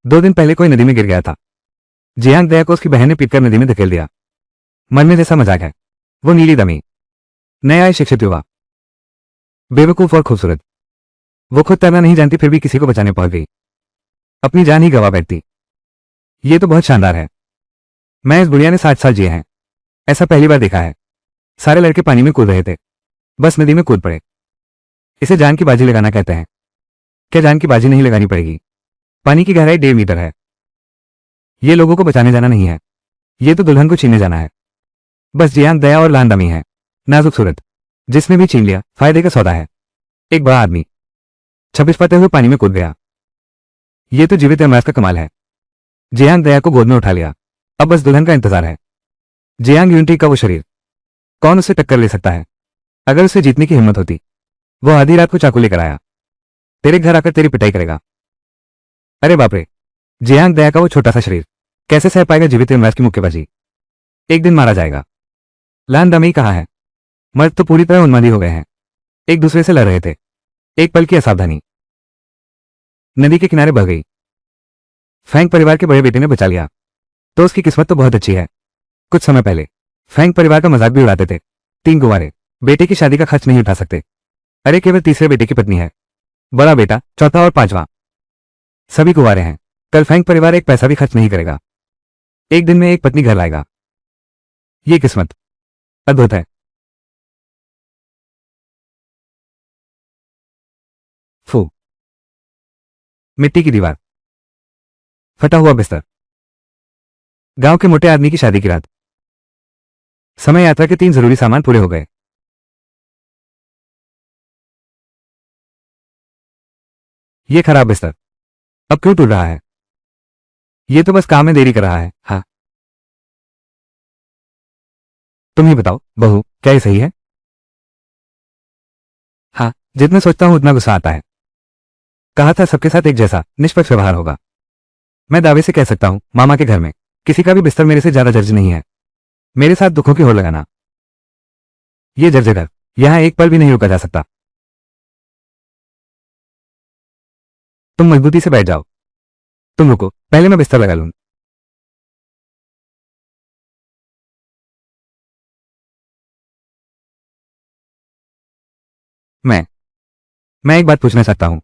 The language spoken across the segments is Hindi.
2 दिन पहले कोई नदी में गिर गया था। जियांग दया को उसकी बहन ने पीटकर नदी में धकेल दिया। मन में जैसा मजाक है। वो नीली दमी नए आए शिक्षित युवा, बेवकूफ और खूबसूरत। वो खुद तैरना नहीं जानती फिर भी किसी को बचाने पहुंच गई। अपनी जान ही गवा बैठती। ये तो बहुत शानदार है। मैं इस बुढ़िया ने 60 साल जिए हैं, ऐसा पहली बार देखा है। सारे लड़के पानी में कूद रहे थे, बस नदी में कूद पड़े। इसे जान की बाजी लगाना कहते हैं। क्या जान की बाजी नहीं लगानी पड़ेगी? पानी की गहराई 1.5 मीटर है। ये लोगों को बचाने जाना नहीं है, ये तो दुल्हन को छीनने जाना है। बस जियांग दया और लान दमी है, नाजुक सूरत। जिसने भी छीन लिया फायदे का सौदा है। एक बड़ा आदमी छब्बीस पाते हुए पानी में कूद गया। ये तो जीवित अमराज का कमाल है। जियांग दया को गोद में उठा लिया। अब बस दुल्हन का इंतजार है। जियांग यूनिटी का वो शरीर, कौन उसे टक्कर ले सकता है? अगर उसे जीतने की हिम्मत होती, वो आधी रात को चाकू लेकर आया, तेरे घर आकर तेरी पिटाई करेगा। अरे बाप रे, जियांग दया का वो छोटा सा शरीर कैसे सह पाएगा जीवित अमराज की मुक्केबाजी? एक दिन मारा जाएगा। लान दमी कहा है। मर्द तो पूरी तरह उन्मादी हो गए हैं, एक दूसरे से लड़ रहे थे। एक पल की असावधानी, नदी के किनारे बह गई। फैंग परिवार के बड़े बेटे ने बचा लिया, तो उसकी किस्मत तो बहुत अच्छी है। कुछ समय पहले फैंग परिवार का मजाक भी उड़ाते थे। 3 कुंवारे बेटे की शादी का खर्च नहीं उठा सकते। अरे केवल तीसरे बेटे की पत्नी है, बड़ा बेटा, चौथा और पांचवा सभी कुंवारे हैं। कल फैंग परिवार एक पैसा भी खर्च नहीं करेगा। एक दिन में एक पत्नी घर लाएगा। ये किस्मत अद्भुत है। फू, मिट्टी की दीवार, फटा हुआ बिस्तर, गांव के मोटे आदमी की शादी की रात। समय यात्रा के 3 जरूरी सामान पूरे हो गए। ये खराब बिस्तर अब क्यों टूट रहा है? ये तो बस काम में देरी कर रहा है। हाँ, तुम ही बताओ बहू, क्या ये सही है? हाँ, जितना सोचता हूं उतना गुस्सा आता है। कहा था सबके साथ एक जैसा निष्पक्ष व्यवहार होगा। मैं दावे से कह सकता हूं मामा के घर में किसी का भी बिस्तर मेरे से ज्यादा जर्ज नहीं है। मेरे साथ दुखों की होड़ लगाना, ये जर्जर घर, यहां एक पल भी नहीं रुका जा सकता। तुम मजबूती से बैठ जाओ। तुम रुको, पहले मैं बिस्तर लगा लूं। मैं मैं एक बात पूछना चाहता हूं।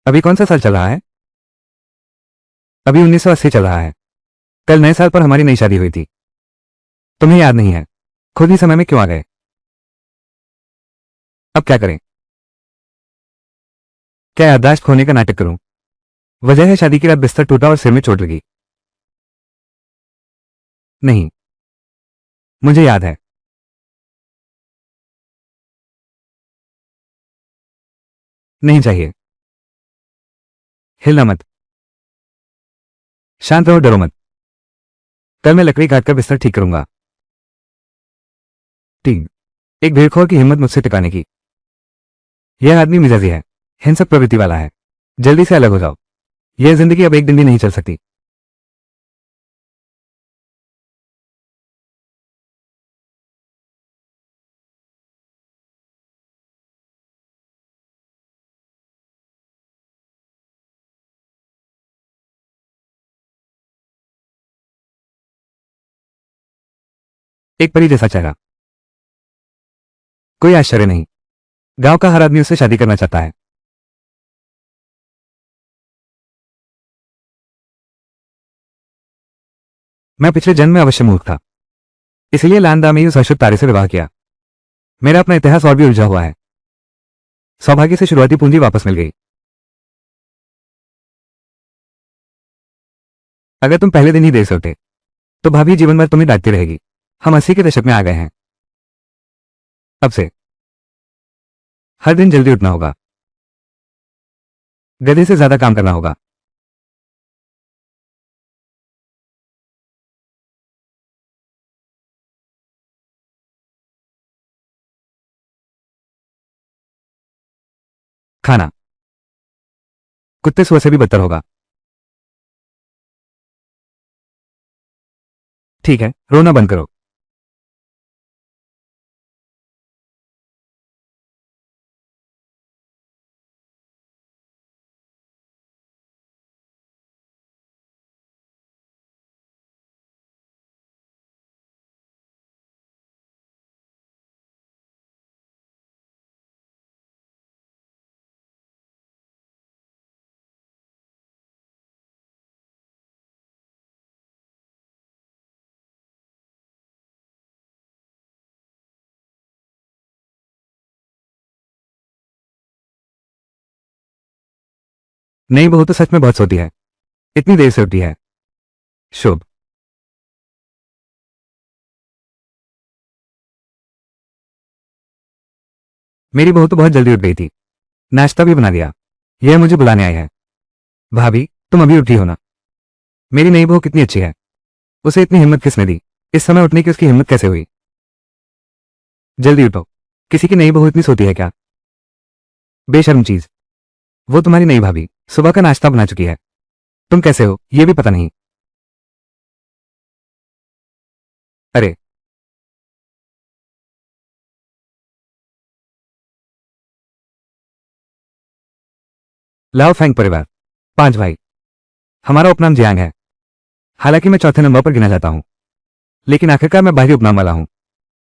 अभी कौन सा साल चल रहा है? अभी 1980 चल रहा है। कल नए साल पर हमारी नई शादी हुई थी। तुम्हें याद नहीं है? खुद ही समय में क्यों आ गए? अब क्या करें? क्या याददाश्त खोने का नाटक करूं? वजह है शादी की रात बिस्तर टूटा और सिर में चोट लगी। नहीं, मुझे याद है। नहीं चाहिए। हिलना मत, शांत रहो, डरो मत। कल मैं लकड़ी काटकर बिस्तर ठीक करूंगा। ठीक। एक भेड़खोर की हिम्मत मुझसे टिकाने की। यह आदमी मिजाजी है, हिंसक प्रवृत्ति वाला है। जल्दी से अलग हो जाओ। यह जिंदगी अब एक दिन भी नहीं चल सकती। एक परी जैसा चेहरा, कोई आश्चर्य नहीं। गांव का हर आदमी उससे शादी करना चाहता है। मैं पिछले जन्म में अवश्य मूर्ख था, इसलिए लानदा में उस अशुभ तारे से विवाह किया। मेरा अपना इतिहास और भी उलझा हुआ है। सौभाग्य से शुरुआती पूंजी वापस मिल गई। अगर तुम पहले दिन ही देर से उठे तो भाभी जीवन भर तुम्हें डांटती रहेगी। हम 80 के दशक में आ गए हैं। अब से हर दिन जल्दी उठना होगा, गधे से ज्यादा काम करना होगा। खाना कुत्ते सुअर से भी बदतर होगा। ठीक है, रोना बंद करो। नई बहू तो सच में बहुत सोती है, इतनी देर से उठी है। शुभ। मेरी बहू तो बहुत जल्दी उठ गई थी, नाश्ता भी बना दिया। यह मुझे बुलाने आई है। भाभी, तुम अभी उठी हो ना? मेरी नई बहू कितनी अच्छी है, उसे इतनी हिम्मत किसने दी? इस समय उठने की उसकी हिम्मत कैसे हुई? जल्दी उठो, किसी की नई बहू इतनी सोती है क्या? बेशर्म चीज। वो तुम्हारी नई भाभी सुबह का नाश्ता बना चुकी है, तुम कैसे हो ये भी पता नहीं। अरे, लाओ फैंग परिवार, 5 भाई। हमारा उपनाम जियांग है। हालांकि मैं चौथे नंबर पर गिना जाता हूं, लेकिन आखिरकार मैं बाहरी उपनाम वाला हूं।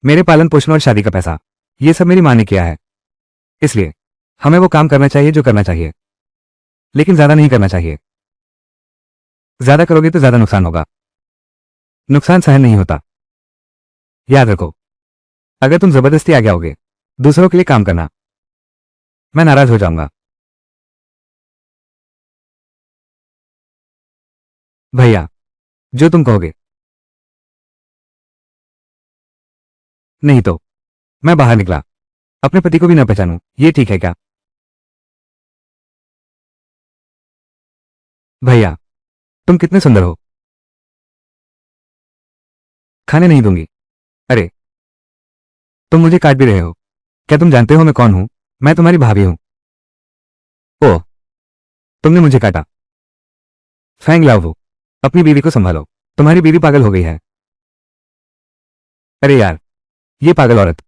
मेरे पालन पोषण और शादी का पैसा, ये सब मेरी मां ने किया है। इसलिए हमें वो काम करना चाहिए जो करना चाहिए, लेकिन ज्यादा नहीं करना चाहिए। ज्यादा करोगे तो ज्यादा नुकसान होगा। नुकसान सहन नहीं होता, याद रखो। अगर तुम जबरदस्ती आगे आओगे दूसरों के लिए काम करना, मैं नाराज हो जाऊंगा। भैया, जो तुम कहोगे। नहीं तो मैं बाहर निकला, अपने पति को भी न पहचानूं, ये ठीक है क्या? भैया, तुम कितने सुंदर हो। खाने नहीं दूंगी। अरे, तुम मुझे काट भी रहे हो। क्या तुम जानते हो मैं कौन हूं? मैं तुम्हारी भाभी हूं। ओह, तुमने मुझे काटा। फैंग लाओ, अपनी बीवी को संभालो, तुम्हारी बीवी पागल हो गई है। अरे यार, ये पागल औरत,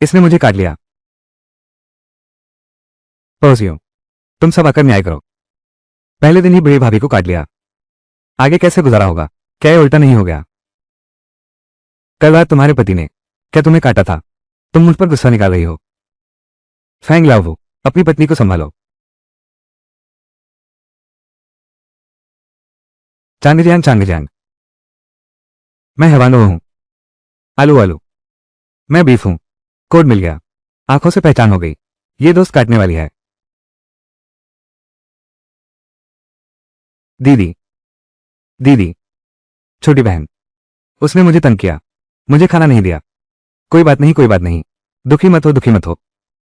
इसने मुझे काट लिया। पड़ोसियों, तुम सब आकर न्याय करो। पहले दिन ही बड़ी भाभी को काट लिया, आगे कैसे गुजारा होगा? क्या ये उल्टा नहीं हो गया? कल रात तुम्हारे पति ने क्या तुम्हें काटा था? तुम मुझ पर गुस्सा निकाल रही हो। फैंग लाओ, अपनी पत्नी को संभालो। चांगजियांग चांगजियांग, मैं हवानो हूं। आलू आलू, मैं बीफ हूं। कोड मिल गया, आंखों से पहचान हो गई। ये दोस्त काटने वाली है। दीदी, दीदी, छोटी बहन, उसने मुझे तंग किया, मुझे खाना नहीं दिया। कोई बात नहीं, कोई बात नहीं, दुखी मत हो, दुखी मत हो।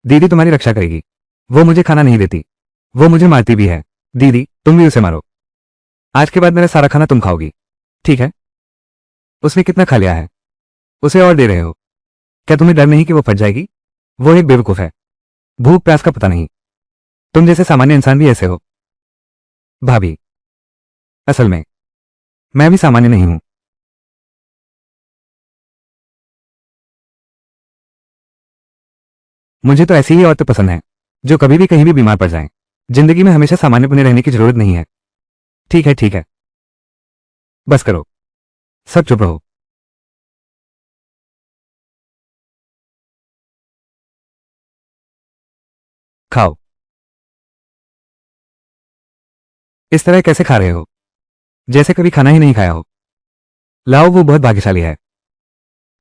दीदी तुम्हारी रक्षा करेगी। वो मुझे खाना नहीं देती, वो मुझे मारती भी है। दीदी, तुम भी उसे मारो। आज के बाद मेरा सारा खाना तुम खाओगी, ठीक है? उसने कितना खा लिया है, उसे और दे रहे हो? क्या तुम्हें डर नहीं कि वो फट जाएगी? वो एक बेवकूफ है, भूख प्यास का पता नहीं। तुम जैसे सामान्य इंसान भी ऐसे हो। भाभी, असल में मैं भी सामान्य नहीं हूं। मुझे तो ऐसी ही औरतें पसंद हैं, जो कभी भी कहीं भी बीमार पड़ जाएं। जिंदगी में हमेशा सामान्य बने रहने की जरूरत नहीं है। ठीक है, ठीक है, बस करो, सब चुप रहो। खाओ। इस तरह कैसे खा रहे हो, जैसे कभी खाना ही नहीं खाया हो। लाओ, वो बहुत भाग्यशाली है,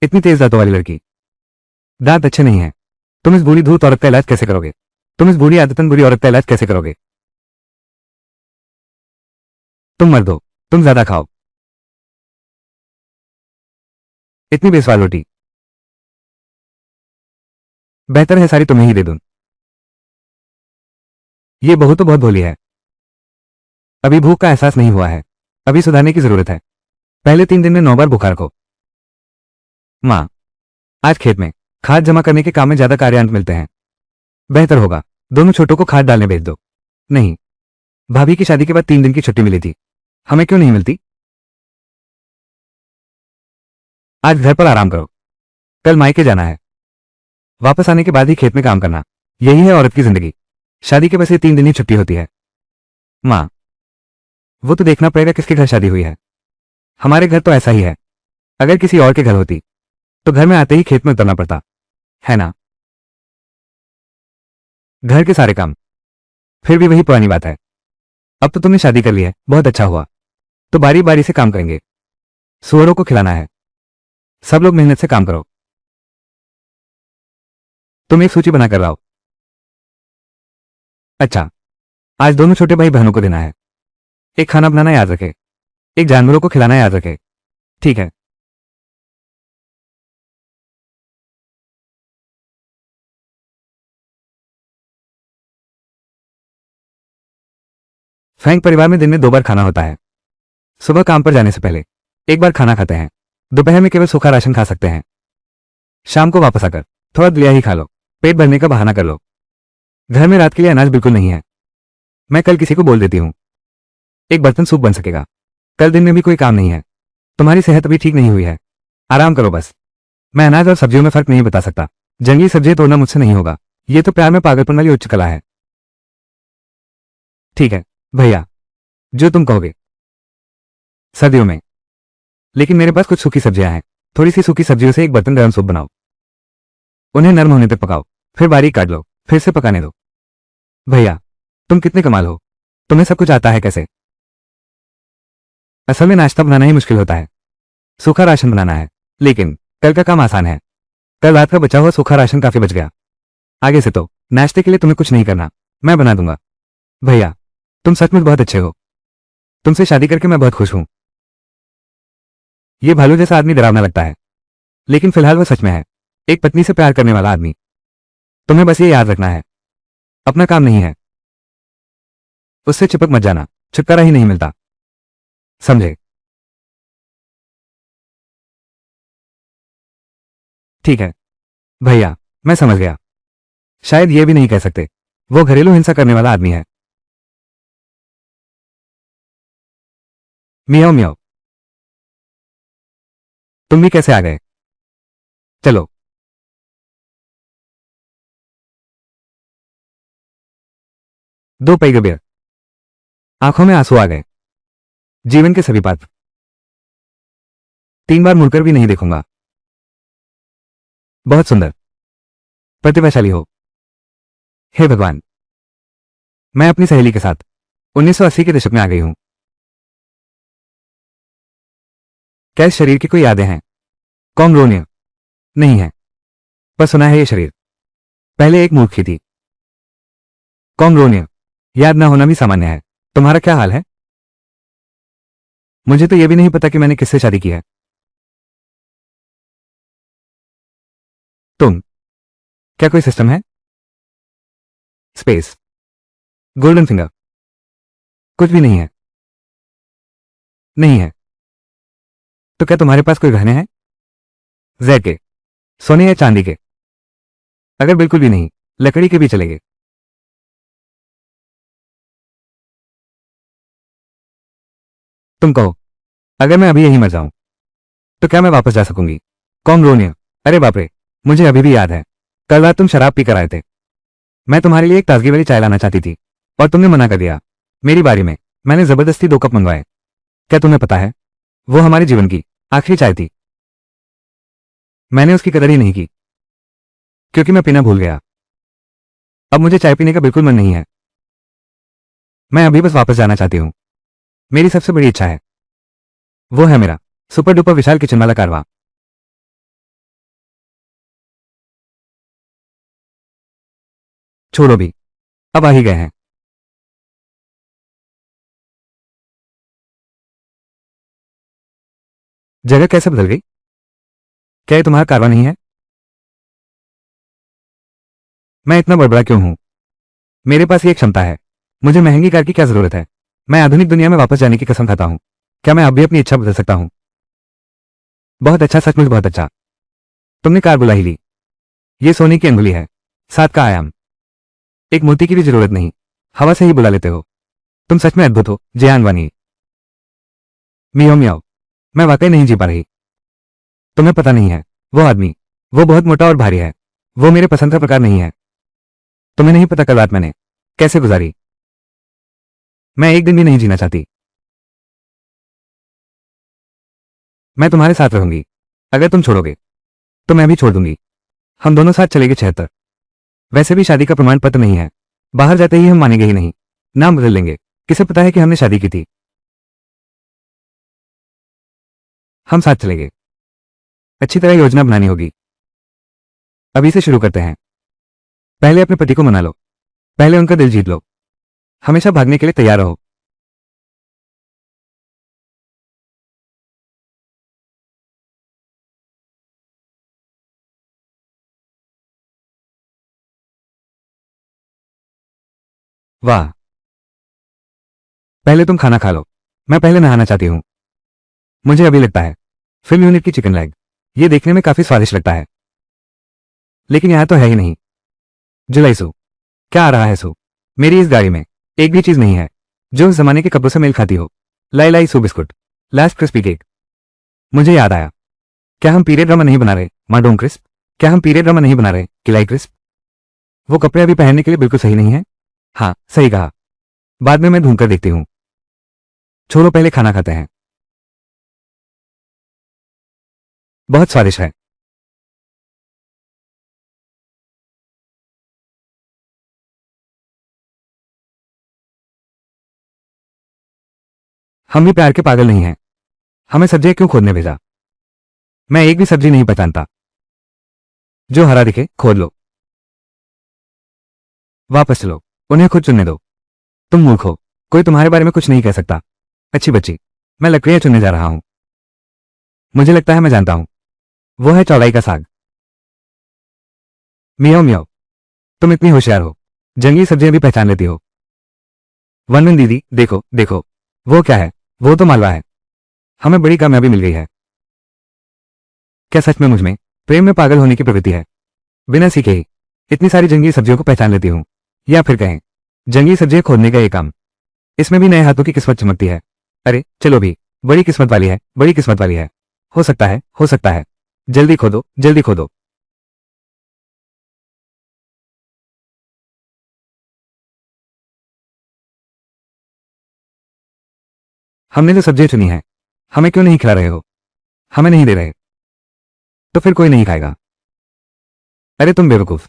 इतनी तेज दांतों वाली लड़की। दांत अच्छे नहीं है। तुम इस बूढ़ी धूर्त औरत का इलाज कैसे करोगे? तुम इस बूढ़ी आदतन बुरी औरत का इलाज कैसे करोगे? तुम मर्द हो, तुम ज्यादा खाओ। इतनी बेसवार रोटी, बेहतर है सारी तुम्हें ही दे दूं। ये बहू तो बहुत भोली है, अभी भूख का एहसास नहीं हुआ है, अभी सुधारने की जरूरत है। पहले 3 दिन में 9 बार बुखार को। माँ, आज खेत में खाद जमा करने के काम में ज्यादा कार्यांत मिलते हैं। बेहतर होगा दोनों छोटों को खाद डालने भेज दो। नहीं, भाभी की शादी के बाद 3 दिन की छुट्टी मिली थी, हमें क्यों नहीं मिलती? आज घर पर आराम करो, कल मायके जाना है, वापस आने के बाद ही खेत में काम करना। यही है औरत की जिंदगी। शादी के बस ये 3 दिन ही छुट्टी होती है। माँ, वो तो देखना पड़ेगा किसके घर शादी हुई है। हमारे घर तो ऐसा ही है, अगर किसी और के घर होती तो घर में आते ही खेत में उतरना पड़ता है ना। घर के सारे काम, फिर भी वही पुरानी बात है। अब तो तुमने शादी कर ली है, बहुत अच्छा हुआ। तो बारी बारी से काम करेंगे, सुअरों को खिलाना है। सब लोग मेहनत से काम करो। तुम एक सूची बनाकर लाओ। अच्छा, आज दोनों छोटे भाई बहनों को देना है। एक खाना बनाना याद रखे, एक जानवरों को खिलाना याद रखे। ठीक है? फ्रैंक परिवार में दिन में 2 बार खाना होता है। सुबह काम पर जाने से पहले एक बार खाना खाते हैं। दोपहर में केवल सूखा राशन खा सकते हैं। शाम को वापस आकर थोड़ा दलिया ही खा लो, पेट भरने का बहाना कर लो। घर में रात के लिए अनाज बिल्कुल नहीं है। मैं कल किसी को बोल देती हूँ, एक बर्तन सूप बन सकेगा। कल दिन में भी कोई काम नहीं है। तुम्हारी सेहत अभी ठीक नहीं हुई है, आराम करो बस। मैं अनाज और सब्जियों में फर्क नहीं बता सकता। जंगली सब्जियां तोड़ना मुझसे नहीं होगा। ये तो प्यार में पागलपन वाली उच्च कला है। ठीक है भैया, जो तुम कहोगे। सर्दियों में लेकिन मेरे पास कुछ सूखी सब्जियां हैं। थोड़ी सी सूखी सब्जियों से एक बर्तन गर्म सूप बनाओ। उन्हें नरम होने तक पकाओ, फिर बारीक काट लो, फिर से पकाने दो। भैया, तुम कितने कमाल हो। तुम्हें सब कुछ आता है कैसे? असल में नाश्ता बनाना ही मुश्किल होता है। सूखा राशन बनाना है, लेकिन कल का काम आसान है। कल रात का बचा हुआ सूखा राशन काफी बच गया। आगे से तो नाश्ते के लिए तुम्हें कुछ नहीं करना, मैं बना दूंगा। भैया, तुम सचमुच बहुत अच्छे हो। तुमसे शादी करके मैं बहुत खुश हूं। ये भालू जैसा आदमी डरावना लगता है, लेकिन फिलहाल वो सच में है, एक पत्नी से प्यार करने वाला आदमी। तुम्हें बस ये याद रखना है, अपना काम नहीं है। उससे चिपक मत जाना, छुटकारा ही नहीं मिलता। समझे? ठीक है भैया, मैं समझ गया। शायद ये भी नहीं कह सकते, वो घरेलू हिंसा करने वाला आदमी है। मियाओ मियाओ, तुम भी कैसे आ गए? चलो। दो पैग बियर। आंखों में आंसू आ गए। जीवन के सभी पात्र 3 बार मुड़कर भी नहीं देखूंगा। बहुत सुंदर, प्रतिभाशाली हो। हे भगवान, मैं अपनी सहेली के साथ 1980 के दशक में आ गई हूं। क्या इस शरीर की कोई यादें हैं? कॉमरोनिया नहीं है, पर सुना है ये शरीर पहले एक मूर्खी थी। कॉमरोनिया याद ना होना भी सामान्य है। तुम्हारा क्या हाल है? मुझे तो यह भी नहीं पता कि मैंने किससे शादी की है। तुम, क्या कोई सिस्टम है? स्पेस, गोल्डन फिंगर, कुछ भी नहीं है। नहीं है, तो क्या तुम्हारे पास कोई गहने हैं? जेड के, सोने या चांदी के? अगर बिल्कुल भी नहीं, लकड़ी के भी चलेंगे। तुम कहो, अगर मैं अभी यहीं मर जाऊं तो क्या मैं वापस जा सकूंगी? कॉमरोनिया, अरे बाप रे, मुझे अभी भी याद है, कल रात तुम शराब पी कर आए थे। मैं तुम्हारे लिए एक ताजगी वाली चाय लाना चाहती थी और तुमने मना कर दिया। मेरी बारी में मैंने जबरदस्ती 2 कप मंगवाए। क्या तुम्हें पता है, वो हमारे जीवन की आखिरी चाय थी। मैंने उसकी कदर ही नहीं की, क्योंकि मैं पीना भूल गया। अब मुझे चाय पीने का बिल्कुल मन नहीं है। मैं अभी बस वापस जाना चाहती हूँ। मेरी सबसे बड़ी इच्छा है, वो है मेरा सुपर डुपर विशाल किचन वाला कारवा। छोड़ो भी, अब आ ही गए हैं। जगह कैसे बदल गई? क्या ये तुम्हारा कारवा नहीं है? मैं इतना बड़बड़ा क्यों हूं? मेरे पास ये क्षमता है। मुझे महंगी कार की क्या जरूरत है? मैं आधुनिक दुनिया में वापस जाने की कसम खाता हूं। क्या मैं अब भी अपनी इच्छा बदल सकता हूं? बहुत अच्छा, सचमुच बहुत अच्छा। तुमने कार बुला ही ली। ये सोने की अंगुली है, 7 का आयाम। एक मोती की भी जरूरत नहीं, हवा से ही बुला लेते हो। तुम सच में अद्भुत हो जयान वानी। मियाओ मियाओ, मैं वाकई नहीं जी पा रही। तुम्हें पता नहीं है, वो आदमी, वो बहुत मोटा और भारी है। वो मेरे पसंद का प्रकार नहीं है। तुम्हें नहीं पता कल रात मैंने कैसे गुजारी। मैं एक दिन भी नहीं जीना चाहती। मैं तुम्हारे साथ रहूंगी। अगर तुम छोड़ोगे तो मैं भी छोड़ दूंगी। हम दोनों साथ चलेंगे 76। वैसे भी शादी का प्रमाण पत्र नहीं है, बाहर जाते ही हम मानेंगे ही नहीं। नाम बदल लेंगे, किसे पता है कि हमने शादी की थी। हम साथ चलेंगे। अच्छी तरह योजना बनानी होगी। अभी से शुरू करते हैं। पहले अपने पति को मना लो, पहले उनका दिल जीत लो। हमेशा भागने के लिए तैयार रहो। वाह, पहले तुम खाना खा लो। मैं पहले नहाना चाहती हूँ। मुझे अभी लगता है फिल्म यूनिट की चिकन लेग ये देखने में काफी स्वादिष्ट लगता है, लेकिन यहाँ तो है ही नहीं। जुलाई सु, क्या आ रहा है सु? मेरी इस गाड़ी में एक भी चीज नहीं है जो उस जमाने के कपड़ों से मेल खाती हो। लाई लाई सु बिस्कुट, लास्ट क्रिस्पी केक। मुझे याद आया, क्या हम पीरियड ड्रामा नहीं बना रहे माडोम क्रिस्प? क्या हम पीरियड ड्रामा नहीं बना रहे किलाई क्रिस्प? वो कपड़े अभी पहनने के लिए बिल्कुल सही नहीं है। हाँ, सही कहा। बाद में मैं ढूंढ कर देखती हूँ। छोड़ो, पहले खाना खाते हैं। बहुत स्वादिष्ट है। हम भी प्यार के पागल नहीं हैं। हमें सब्जियां क्यों खोदने भेजा? मैं एक भी सब्जी नहीं पहचानता। जो हरा दिखे खोद लो। वापस चलो, उन्हें खुद चुनने दो। तुम मूर्ख हो, कोई तुम्हारे बारे में कुछ नहीं कह सकता। अच्छी बच्ची, मैं लकड़ियां चुनने जा रहा हूं। मुझे लगता है मैं जानता हूं, वो है चौलाई का साग। मियाओ मियाओ, तुम इतनी होशियार हो, जंगली सब्जियां भी पहचान लेती हो। वनवन दीदी, देखो देखो, वो क्या है? वो तो मालवा है। हमें बड़ी कामयाबी मिल गई है। क्या सच में मुझ में प्रेम में पागल होने की प्रवृत्ति है? बिना सीखे ही इतनी सारी जंगली सब्जियों को पहचान लेती हूँ। या फिर कहें, जंगली सब्जियां खोदने का ये काम, इसमें भी नए हाथों की किस्मत चमकती है। अरे चलो भी, बड़ी किस्मत वाली है, बड़ी किस्मत वाली है। हो सकता है, हो सकता है। जल्दी खोदो, जल्दी खोदो। हमने जो सब्जियां चुनी है, हमें क्यों नहीं खिला रहे हो? हमें नहीं दे रहे तो फिर कोई नहीं खाएगा। अरे तुम बेवकूफ,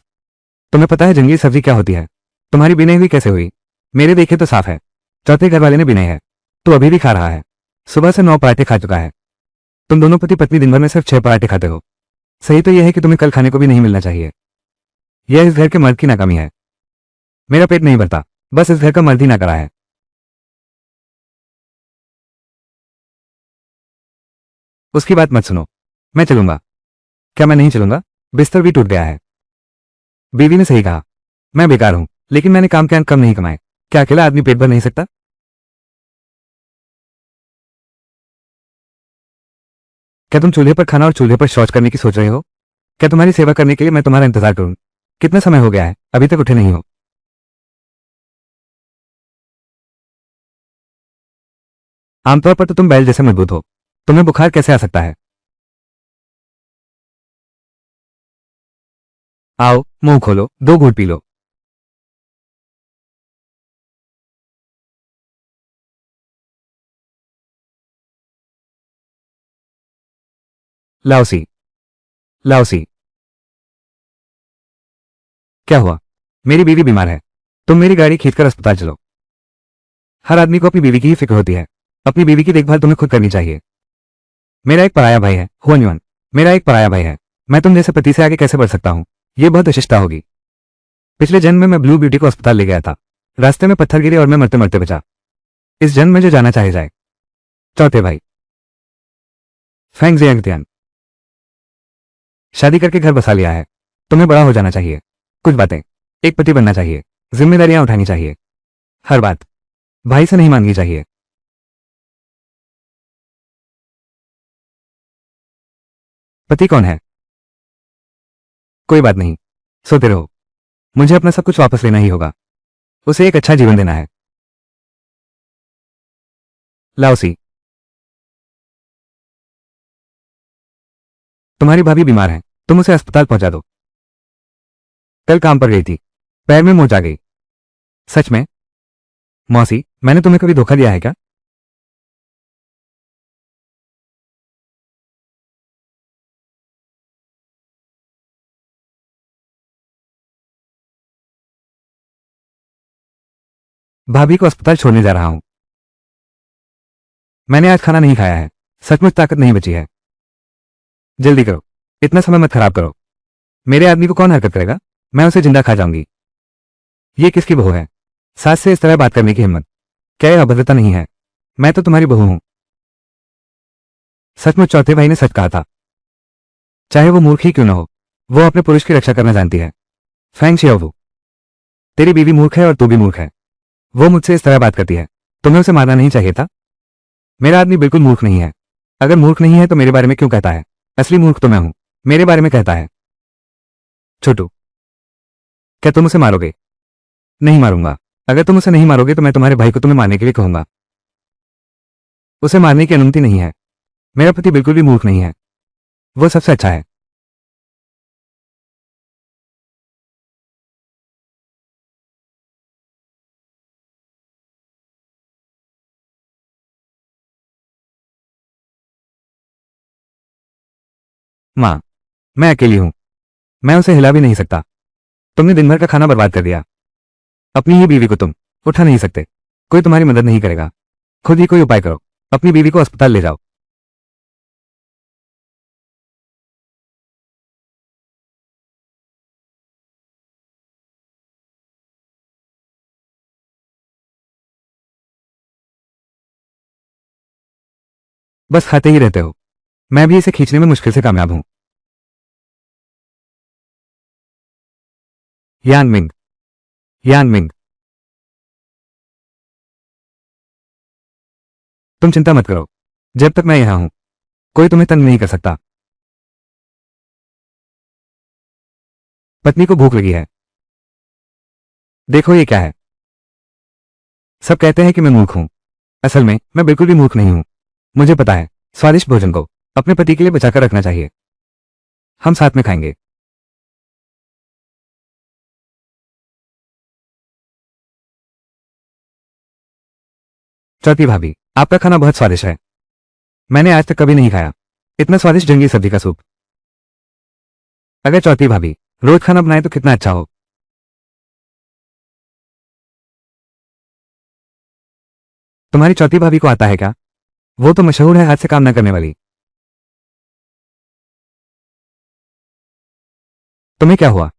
तुम्हें पता है जंगली सब्जी क्या होती है? तुम्हारी बिनाई हुई कैसे हुई? मेरे देखे तो साफ है, चौथे घर वाले ने बिनाई है, तो अभी भी खा रहा है। सुबह से 9 पराठे खा चुका है। तुम दोनों पति पत्नी दिन भर में सिर्फ 6 पराठे खाते हो। सही तो यह है कि तुम्हें कल खाने को भी नहीं मिलना चाहिए। यह इस घर के मर्द की नाकामी है। मेरा पेट नहीं भरता, बस इस घर का मर्द ही ना करा है। उसकी बात मत सुनो, मैं चलूंगा। क्या मैं नहीं चलूंगा? बिस्तर भी टूट गया है। बीवी ने सही कहा, मैं बेकार हूं, लेकिन मैंने काम के अंक कम नहीं कमाए। क्या अकेला आदमी पेट भर नहीं सकता? क्या तुम चूल्हे पर खाना और चूल्हे पर शौच करने की सोच रहे हो? क्या तुम्हारी सेवा करने के लिए मैं तुम्हारा इंतजार करूं? कितना समय हो गया है, अभी तक उठे नहीं हो? आमतौर पर तो तुम बैल जैसे मजबूत हो, तुम्हें बुखार कैसे आ सकता है? आओ, मुंह खोलो, 2 घूंट पी लो। लाओसी, लाओसी, क्या हुआ? मेरी बीवी बीमार है। तुम मेरी गाड़ी खींचकर अस्पताल चलो। हर आदमी को अपनी बीवी की ही फिक्र होती है। अपनी बीवी की देखभाल तुम्हें खुद करनी चाहिए। मेरा एक पराया भाई है, हुआन युआन। मेरा एक पराया भाई है। मैं तुम जैसे पति से आगे कैसे बढ़ सकता हूँ? ये बहुत अशिष्टता होगी। पिछले जन्म में मैं ब्लू ब्यूटी को अस्पताल ले गया था। रास्ते में पत्थर गिरे और मैं मरते मरते बचा। इस जन्म में जो जाना चाहे जाए। चौथे भाई, फैंग जियांगतियान। शादी करके घर बसा लिया है, तुम्हें बड़ा हो जाना चाहिए। कुछ बातें, एक पति बनना चाहिए, जिम्मेदारियां उठानी चाहिए। हर बात भाई से नहीं मांगनी चाहिए। पति कौन है? कोई बात नहीं, सोते रहो। मुझे अपना सब कुछ वापस लेना ही होगा। उसे एक अच्छा जीवन देना है। लाओसी, तुम्हारी भाभी बीमार है, तुम उसे अस्पताल पहुंचा दो। कल काम पर गई थी, पैर में मोच आ गई। सच में? मौसी, मैंने तुम्हें कभी धोखा दिया है क्या? भाभी को अस्पताल छोड़ने जा रहा हूं। मैंने आज खाना नहीं खाया है, सचमुच ताकत नहीं बची है। जल्दी करो, इतना समय मत खराब करो। मेरे आदमी को कौन हरकत करेगा? मैं उसे जिंदा खा जाऊंगी। ये किसकी बहू है? सास से इस तरह बात करने की हिम्मत? क्या यह अभद्रता नहीं है? मैं तो तुम्हारी बहू हूं। सचमुच चौथे भाई ने सच कहा था। चाहे वो मूर्ख ही क्यों न हो, वो अपने पुरुष की रक्षा करना जानती है। फैंग शियाओ, तेरी बीवी मूर्ख है और तू भी मूर्ख है। वो मुझसे इस तरह बात करती है, तुम्हें उसे मारना नहीं चाहिए था। मेरा आदमी बिल्कुल मूर्ख नहीं है। अगर मूर्ख नहीं है तो मेरे बारे में क्यों कहता है? असली मूर्ख तो मैं हूं, मेरे बारे में कहता है। छोटू, क्या तुम उसे मारोगे? नहीं मारूंगा। अगर तुम उसे नहीं मारोगे तो मैं तुम्हारे भाई को तुम्हें मारने के लिए कहूंगा। उसे मारने की अनुमति नहीं है। मेरा पति बिल्कुल भी मूर्ख नहीं है, वो सबसे अच्छा है। माँ, मैं अकेली हूं, मैं उसे हिला भी नहीं सकता। तुमने दिन भर का खाना बर्बाद कर दिया। अपनी ही बीवी को तुम उठा नहीं सकते। कोई तुम्हारी मदद नहीं करेगा। खुद ही कोई उपाय करो, अपनी बीवी को अस्पताल ले जाओ। बस खाते ही रहते हो। मैं भी इसे खींचने में मुश्किल से कामयाब हूं। यान मिंग, यान मिंग, तुम चिंता मत करो। जब तक मैं यहां हूं, कोई तुम्हें तंग नहीं कर सकता। पत्नी को भूख लगी है। देखो ये क्या है। सब कहते हैं कि मैं मूर्ख हूं। असल में मैं बिल्कुल भी मूर्ख नहीं हूं। मुझे पता है, स्वादिष्ट भोजन को अपने पति के लिए बचाकर रखना चाहिए। हम साथ में खाएंगे। चौथी भाभी, आपका खाना बहुत स्वादिष्ट है। मैंने आज तक कभी नहीं खाया इतना स्वादिष्ट जंगली सब्जी का सूप। अगर चौथी भाभी रोज खाना बनाए तो कितना अच्छा हो। तुम्हारी चौथी भाभी को आता है क्या? वो तो मशहूर है हाथ से काम न करने वाली। तुम्हें क्या हुआ?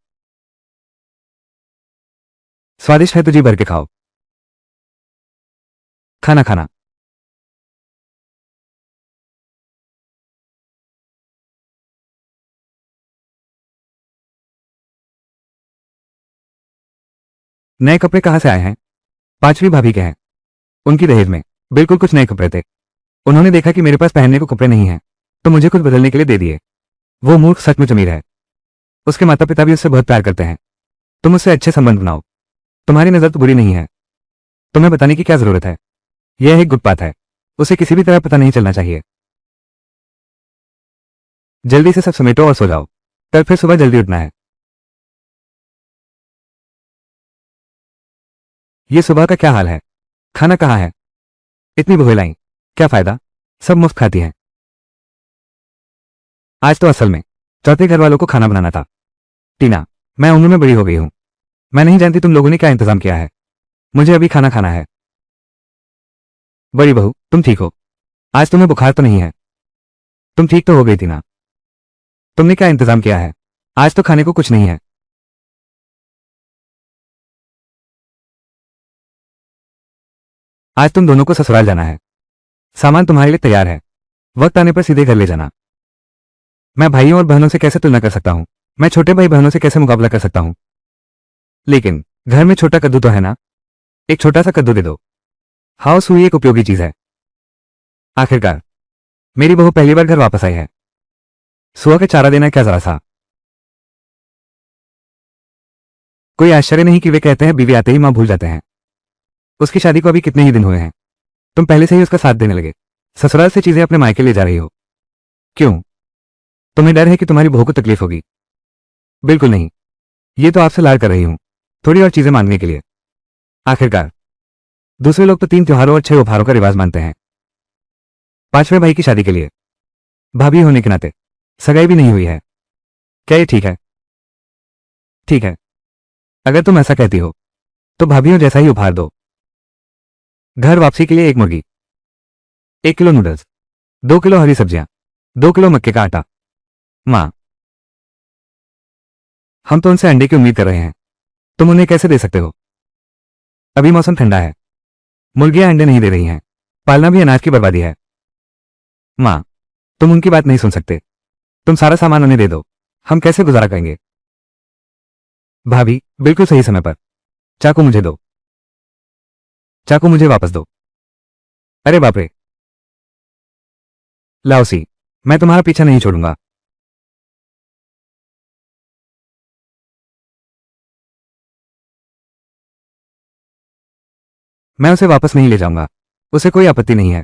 स्वादिष्ट है तो जी भर के खाओ। खाना खाना। नए कपड़े कहाँ से आए हैं? पांचवी भाभी के हैं। उनकी दहेज में बिल्कुल कुछ नए कपड़े थे। उन्होंने देखा कि मेरे पास पहनने को कपड़े नहीं हैं, तो मुझे कुछ बदलने के लिए दे दिए। वो मूर्ख सचमुच अमीर है। उसके माता पिता भी उससे बहुत प्यार करते हैं। तुम उससे अच्छे संबंध बनाओ। तुम्हारी नजर तो बुरी नहीं है। तुम्हें बताने की क्या जरूरत है? यह एक गुप्त बात है, उसे किसी भी तरह पता नहीं चलना चाहिए। जल्दी से सब समेटो और सो जाओ, कल फिर सुबह जल्दी उठना है। ये सुबह का क्या हाल है? खाना कहाँ है? इतनी बहुएं लाई, क्या फायदा? सब मुफ्त खाती हैं। आज तो असल में चौथे घर वालों को खाना बनाना था। टीना, मैं उम्र में बड़ी हो गई हूं। मैं नहीं जानती तुम लोगों ने क्या इंतजाम किया है। मुझे अभी खाना खाना है। बड़ी बहू, तुम ठीक हो? आज तुम्हें बुखार तो नहीं है? तुम ठीक तो हो गई थी ना? तुमने क्या इंतजाम किया है? आज तो खाने को कुछ नहीं है। आज तुम दोनों को ससुराल जाना है। सामान तुम्हारे लिए तैयार है। वक्त आने पर सीधे घर ले जाना। मैं भाइयों और बहनों से कैसे तुलना कर सकता हूँ? मैं छोटे भाई बहनों से कैसे मुकाबला कर सकता हूँ? लेकिन घर में छोटा कद्दू तो है ना? एक छोटा सा कद्दू दे दो। हाउस हुई एक उपयोगी चीज है। आखिरकार मेरी बहू पहली बार घर वापस आई है। सुआ का चारा देना क्या जरा सा। कोई आश्चर्य नहीं कि वे कहते हैं बीवी आते ही मां भूल जाते हैं। उसकी शादी को अभी कितने ही दिन हुए हैं, तुम पहले से ही उसका साथ देने लगे। ससुराल से चीजें अपने मायके ले जा रही हो। क्यों? तुम्हें डर है कि तुम्हारी बहू को तकलीफ होगी? बिल्कुल नहीं। ये तो आपसे लाड कर रही हूं, थोड़ी और चीजें मांगने के लिए। आखिरकार दूसरे लोग तो 3 त्योहारों और 6 उपहारों का रिवाज मानते हैं। पांचवें भाई की शादी के लिए भाभी होने के नाते सगाई भी नहीं हुई है। क्या ये ठीक है? ठीक है, अगर तुम ऐसा कहती हो तो भाभीियों जैसा ही उपहार दो। घर वापसी के लिए 1 मुर्गी, 1 किलो नूडल्स, 2 किलो हरी सब्जियां, 2 किलो मक्के का आटा। माँ, हम तो उनसे अंडे की उम्मीद कर रहे हैं, तुम उन्हें कैसे दे सकते हो? अभी मौसम ठंडा है, मुर्गियां अंडे नहीं दे रही हैं, पालना भी अनाज की बर्बादी है। माँ, तुम उनकी बात नहीं सुन सकते। तुम सारा सामान उन्हें दे दो, हम कैसे गुजारा करेंगे? भाभी, बिल्कुल सही समय पर। चाकू मुझे दो, चाकू मुझे वापस दो। अरे बाप रे, लाओसी, मैं तुम्हारा पीछा नहीं छोड़ूंगा। मैं उसे वापस नहीं ले जाऊंगा, उसे कोई आपत्ति नहीं है।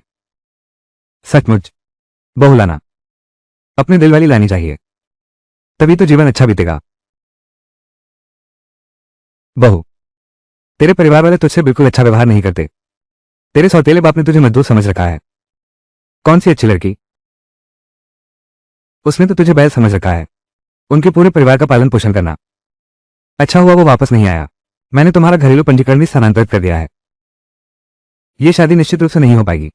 सचमुच, बहू लाना, अपने दिल वाली लानी चाहिए, तभी तो जीवन अच्छा बीतेगा। बहू, तेरे परिवार वाले तुझसे बिल्कुल अच्छा व्यवहार नहीं करते। तेरे सौतेले बाप ने तुझे मजदूर समझ रखा है। कौन सी अच्छी लड़की, उसने तो तुझे बैल समझ रखा है, उनके पूरे परिवार का पालन पोषण करना। अच्छा हुआ वो वापस नहीं आया, मैंने तुम्हारा घरेलू पंजीकरण भी स्थानांतरित कर दिया है। ये शादी निश्चित रूप से नहीं हो पाएगी।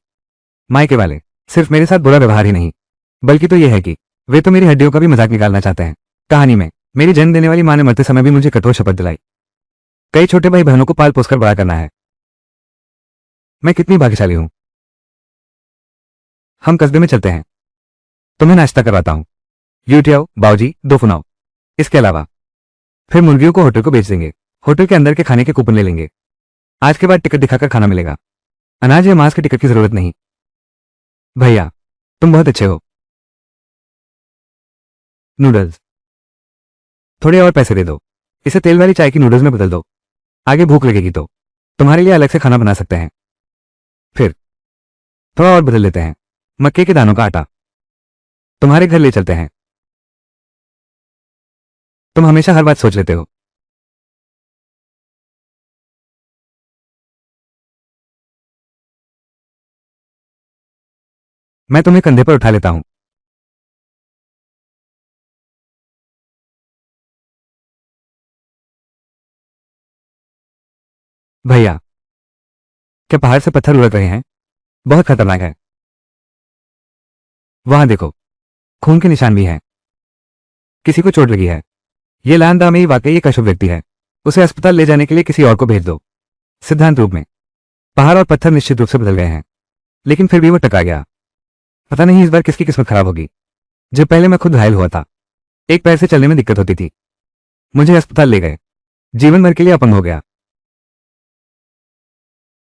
मायके वाले सिर्फ मेरे साथ बुरा व्यवहार ही नहीं, बल्कि तो यह है कि वे तो मेरी हड्डियों का भी मजाक निकालना चाहते हैं। कहानी में मेरी जन्म देने वाली मां ने मरते समय भी मुझे कठोर शपथ दिलाई, कई छोटे भाई बहनों को पाल पोसकर बड़ा करना है। मैं कितनी भाग्यशाली हूं। हम कस्बे में चलते हैं, तुम्हें नाश्ता करवाता हूं। यूटी आओ बाऊजी, दो फुनाओ। इसके अलावा फिर मुर्गियों को होटल को बेच देंगे, होटल के अंदर के खाने के कूपन ले लेंगे। आज के बाद टिकट दिखाकर खाना मिलेगा, अनाज या मांस के टिकट की जरूरत नहीं। भैया, तुम बहुत अच्छे हो। नूडल्स, थोड़े और पैसे दे दो, इसे तेल वाली चाय की नूडल्स में बदल दो। आगे भूख लगेगी तो तुम्हारे लिए अलग से खाना बना सकते हैं। फिर थोड़ा और बदल लेते हैं, मक्के के दानों का आटा। तुम्हारे घर ले चलते हैं। तुम हमेशा हर बात सोच लेते हो। मैं तुम्हें कंधे पर उठा लेता हूं। भैया, क्या पहाड़ से पत्थर उड़क रहे हैं? बहुत खतरनाक है। वहां देखो, खून के निशान भी हैं, किसी को चोट लगी है। ये लानदा में ही वाकई एक अशुभ व्यक्ति है, उसे अस्पताल ले जाने के लिए किसी और को भेज दो। सिद्धांत रूप में पहाड़ और पत्थर निश्चित रूप से बदल गए हैं, लेकिन फिर भी वो टकरा गया। पता नहीं इस बार किसकी किस्मत खराब होगी। जब पहले मैं खुद घायल हुआ था, एक पैर से चलने में दिक्कत होती थी, मुझे अस्पताल ले गए, जीवन भर के लिए अपंग हो गया।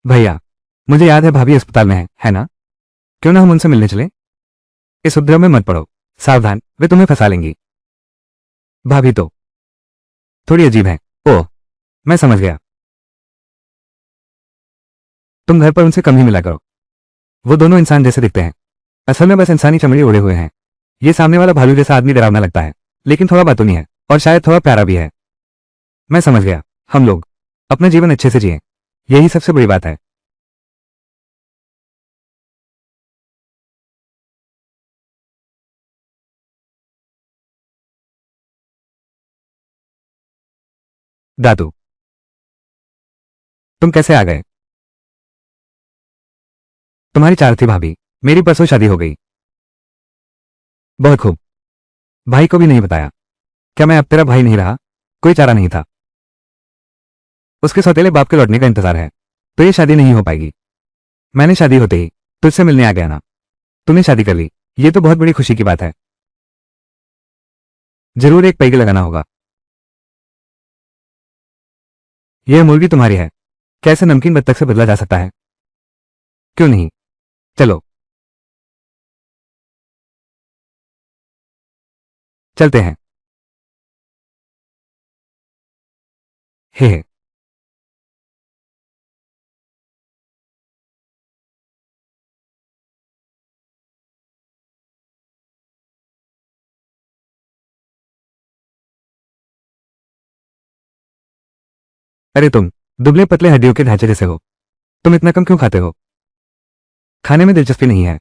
भैया, मुझे याद है भाभी अस्पताल में है ना? क्यों ना हम उनसे मिलने चले? इस उपद्रव में मत पड़ो, सावधान, वे तुम्हें फंसा लेंगी। भाभी तो थोड़ी अजीब है। ओह, मैं समझ गया, तुम घर पर उनसे कम ही मिला करो। वो दोनों इंसान जैसे दिखते हैं, असल में बस इंसानी चमड़ी ओढ़े हुए हैं। ये सामने वाला भालू जैसा आदमी डरावना लगता है, लेकिन थोड़ा बातूनी है और शायद थोड़ा प्यारा भी है। मैं समझ गया, हम लोग अपना जीवन अच्छे से जिए, यही सबसे बड़ी बात है। दादू, तुम कैसे आ गए? तुम्हारी चार थी भाभी, मेरी परसों शादी हो गई। बहुत खूब। भाई को भी नहीं बताया? क्या मैं अब तेरा भाई नहीं रहा? कोई चारा नहीं था। उसके सौतेले बाप के लौटने का इंतजार है, तो ये शादी नहीं हो पाएगी। मैंने शादी होते ही तुझसे मिलने आ गया ना, तूने शादी कर ली, ये तो बहुत बड़ी खुशी की बात है। जरूर एक पैग लगाना होगा। यह मुर्गी तुम्हारी है, कैसे नमकीन बत्तख से बदला जा सकता है? क्यों नहीं, चलो चलते हैं। हे, अरे तुम दुबले पतले हड्डियों के ढांचे जैसे हो, तुम इतना कम क्यों खाते हो? खाने में दिलचस्पी नहीं है?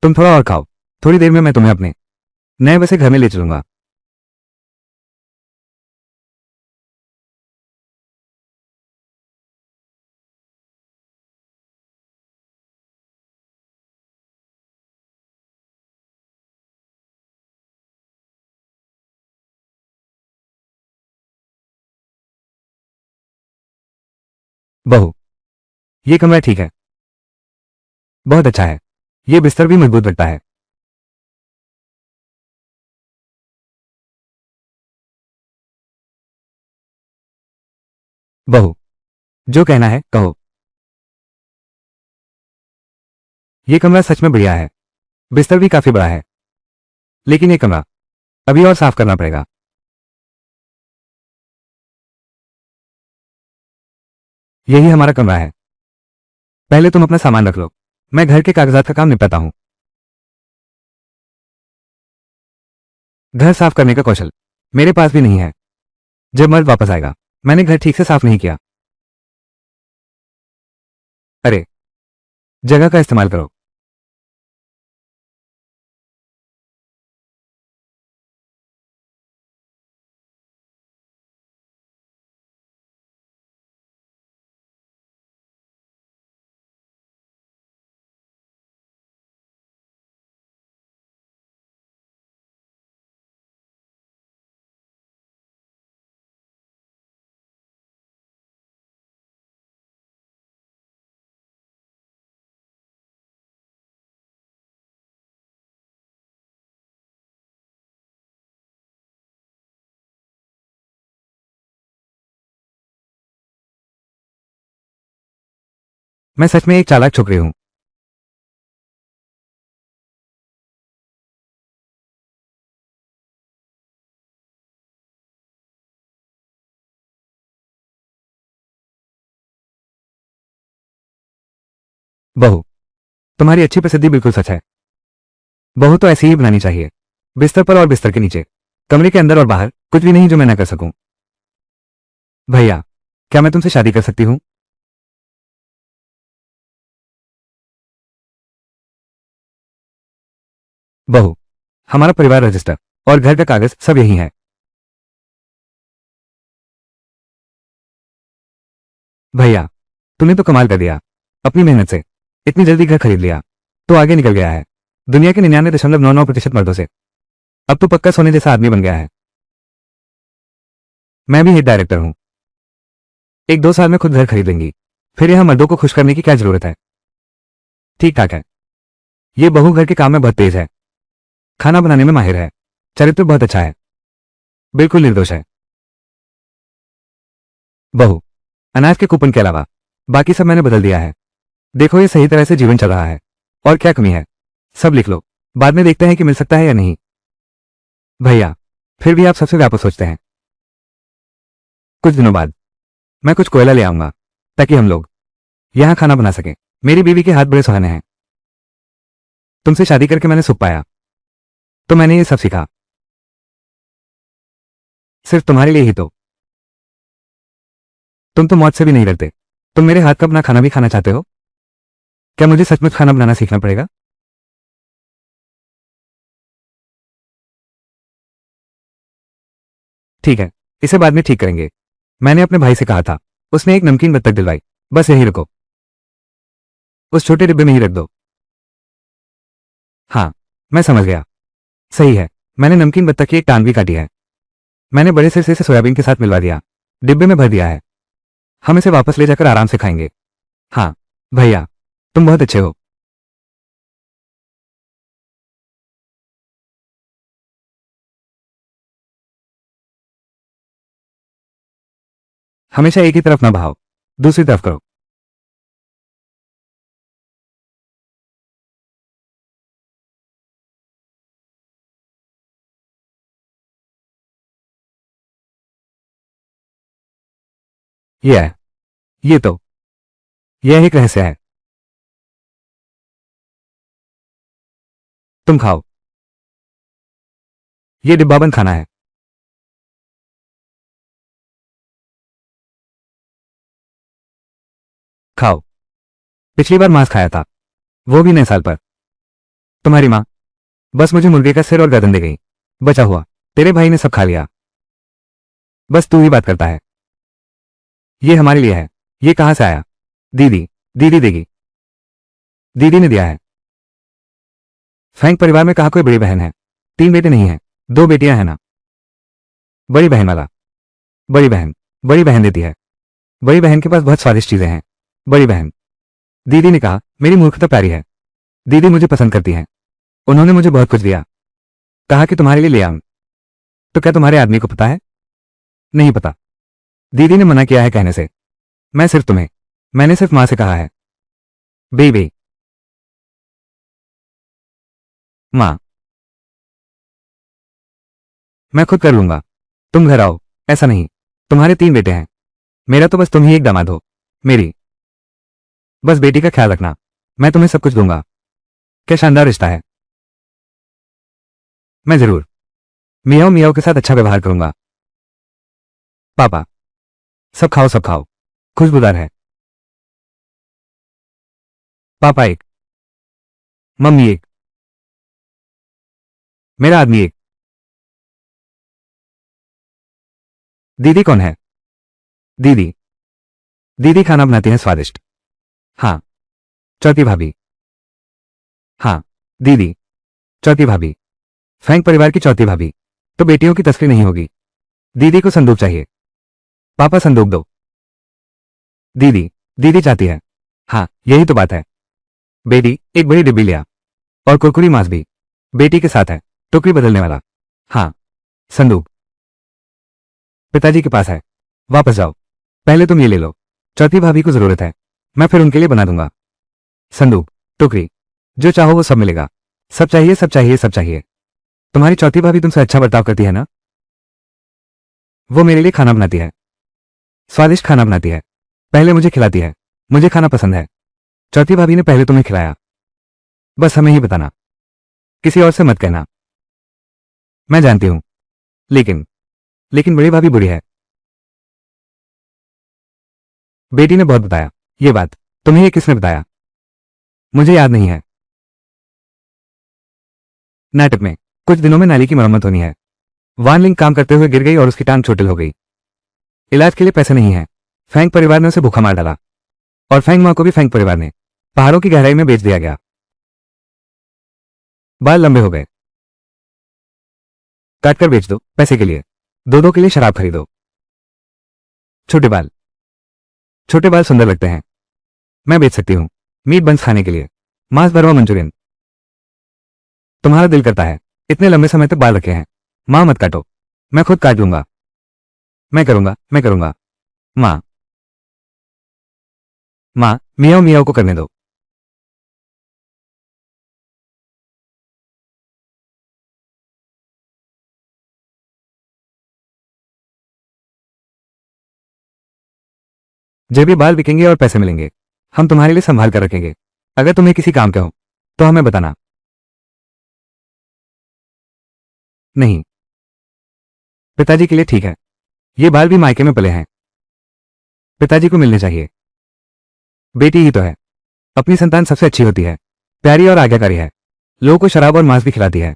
तुम थोड़ा और खाओ, थोड़ी देर में मैं तुम्हें अपने नए बसे घर में ले चलूंगा। बहू, ये कमरा ठीक है, बहुत अच्छा है। ये बिस्तर भी मजबूत लगता है। बहू, जो कहना है कहो। ये कमरा सच में बढ़िया है। बिस्तर भी काफी बड़ा है, लेकिन ये कमरा अभी और साफ करना पड़ेगा। यही हमारा कमरा है। पहले तुम अपना सामान रख लो, मैं घर के कागजात का काम निपटाता हूं। घर साफ करने का कौशल मेरे पास भी नहीं है। जब मर्द वापस आएगा, मैंने घर ठीक से साफ नहीं किया। अरे, जगह का इस्तेमाल करो। मैं सच में एक चालाक छोकरी हूं। बहू, तुम्हारी अच्छी प्रसिद्धि बिल्कुल सच है। बहू तो ऐसी ही बनानी चाहिए। बिस्तर पर और बिस्तर के नीचे, कमरे के अंदर और बाहर, कुछ भी नहीं जो मैं ना कर सकूं। भैया, क्या मैं तुमसे शादी कर सकती हूं? बहू, हमारा परिवार रजिस्टर और घर का कागज सब यही है। भैया, तूने तो कमाल कर दिया। अपनी मेहनत से इतनी जल्दी घर खरीद लिया, तो आगे निकल गया है दुनिया के 99.99% मर्दों से। अब तो पक्का सोने जैसा आदमी बन गया है। मैं भी हिट डायरेक्टर हूं। 1-2 साल में खुद घर खरीद लेंगी। फिर यहां मर्दों को खुश करने की क्या जरूरत है? ठीक ठाक है। ये बहू घर के काम में बहुत तेज है, खाना बनाने में माहिर है, चरित्र बहुत अच्छा है, बिल्कुल निर्दोष है। बहू, अनाज के कूपन के अलावा बाकी सब मैंने बदल दिया है। देखो ये सही तरह से जीवन चल रहा है। और क्या कमी है, सब लिख लो। बाद में देखते हैं कि मिल सकता है या नहीं। भैया, फिर भी आप सबसे व्यापक सोचते हैं। कुछ दिनों बाद मैं कुछ कोयला ले आऊंगा, ताकि हम लोग यहां खाना बना सकें। मेरी बीवी के हाथ बड़े सुहाने हैं। तुमसे शादी करके मैंने सुख पाया, तो मैंने ये सब सीखा सिर्फ तुम्हारे लिए ही तो। तुम तो मौत से भी नहीं डरते। तुम मेरे हाथ का अपना खाना भी खाना चाहते हो। क्या मुझे सचमुच खाना बनाना सीखना पड़ेगा? ठीक है, इसे बाद में ठीक करेंगे। मैंने अपने भाई से कहा था, उसने एक नमकीन बत्तख दिलवाई। बस यही रखो, उस छोटे डिब्बे में ही रख दो। हाँ, मैं समझ गया। सही है, मैंने नमकीन बत्तख की एक टांग भी काटी है। मैंने बड़े सिरसे से सोयाबीन के साथ मिलवा दिया, डिब्बे में भर दिया है। हम इसे वापस ले जाकर आराम से खाएंगे। हाँ भैया, तुम बहुत अच्छे हो। हमेशा एक ही तरफ ना भाव, दूसरी तरफ करो। ये है, ये तो, यह एक रहस्य है। तुम खाओ, ये डिब्बाबंद खाना है। खाओ। पिछली बार मांस खाया था, वो भी नए साल पर। तुम्हारी माँ बस मुझे मुर्गे का सिर और गर्दन दे गई। बचा हुआ तेरे भाई ने सब खा लिया। बस तू ही बात करता है। ये हमारे लिए है। ये कहां से आया? दीदी, दीदी देगी। दीदी ने दिया है। फ्रैंक परिवार में कहा कोई बड़ी बहन है? 3 बेटे नहीं हैं, 2 बेटियां हैं ना। बड़ी बहन वाला। बड़ी बहन देती है। बड़ी बहन के पास बहुत स्वादिष्ट चीजें हैं। बड़ी बहन, दीदी ने कहा, मेरी मूर्खता प्यारी है। दीदी मुझे पसंद करती है। उन्होंने मुझे बहुत कुछ दिया। कहा कि तुम्हारे लिए ले आऊं। तो क्या तुम्हारे आदमी को पता है? नहीं पता। दीदी ने मना किया है कहने से। मैं सिर्फ तुम्हें, मैंने सिर्फ मां से कहा है। बेबी। मां, मैं खुद कर लूंगा। तुम घर आओ। ऐसा नहीं, तुम्हारे 3 बेटे हैं, मेरा तो बस तुम ही एक दामाद हो। मेरी बस बेटी का ख्याल रखना, मैं तुम्हें सब कुछ दूंगा। क्या शानदार रिश्ता है। मैं जरूर मियाओ मियाओ के साथ अच्छा व्यवहार करूंगा। पापा, सब खाओ सब खाओ, खुशबूदार है। पापा एक, मम्मी एक, मेरा आदमी एक। दीदी कौन है? दीदी, दीदी खाना बनाती हैं स्वादिष्ट। हाँ। चौथी भाभी। हाँ। दीदी, चौथी भाभी, फैंक परिवार की चौथी भाभी। तो बेटियों की तस्करी नहीं होगी। दीदी को संदूक चाहिए। पापा संदूक दो। दीदी, दीदी चाहती है। हाँ, यही तो बात है। बेटी, एक बड़ी डिब्बी लिया, और कुरकुरी मांस भी। बेटी के साथ है, टोकरी बदलने वाला। हाँ। संदूक पिताजी के पास है। वापस जाओ, पहले तुम ये ले लो। चौथी भाभी को जरूरत है, मैं फिर उनके लिए बना दूंगा। संदूक, टोकरी, जो चाहो वो सब मिलेगा। सब चाहिए सब चाहिए सब चाहिए। तुम्हारी चौथी भाभी तुमसे अच्छा बर्ताव करती है ना? वो मेरे लिए खाना बनाती है, स्वादिष्ट खाना बनाती है। पहले मुझे खिलाती है, मुझे खाना पसंद है। चौथी भाभी ने पहले तुम्हें खिलाया। बस हमें ही बताना, किसी और से मत कहना। मैं जानती हूं, लेकिन लेकिन बड़ी भाभी बुरी है। बेटी ने बहुत बताया। ये बात तुम्हें ये किसने बताया? मुझे याद नहीं है। नाटक में कुछ दिनों में नाली की मरम्मत होनी है। वान लिंग काम करते हुए गिर गई और उसकी टांग चोटिल हो गई। इलाज के लिए पैसे नहीं है। फैंक परिवार ने उसे भूखा मार डाला, और फैंग मां को भी फैंक परिवार ने पहाड़ों की गहराई में बेच दिया गया। बाल लंबे हो गए, काटकर बेच दो पैसे के लिए। दो दो के लिए शराब खरीदो। छोटे बाल, छोटे बाल सुंदर लगते हैं। मैं बेच सकती हूँ मीट बंस खाने के लिए, मांस भरवा मंचूरियन। तुम्हारा दिल करता है, इतने लंबे समय तक बाल रखे हैं। मां मत काटो, मैं खुद काट लूंगा। मैं करूंगा मैं करूंगा। मां, मां, मियाओ मियाओ को करने दो। जब ये बाल बिकेंगे और पैसे मिलेंगे, हम तुम्हारे लिए संभाल कर रखेंगे। अगर तुम्हें किसी काम के हो तो हमें बताना। नहीं, पिताजी के लिए ठीक है। ये बाल भी मायके में पले हैं, पिताजी को मिलने चाहिए। बेटी ही तो है, अपनी संतान सबसे अच्छी होती है, प्यारी और आज्ञाकारी है। लोगों को शराब और मांस भी खिलाती है।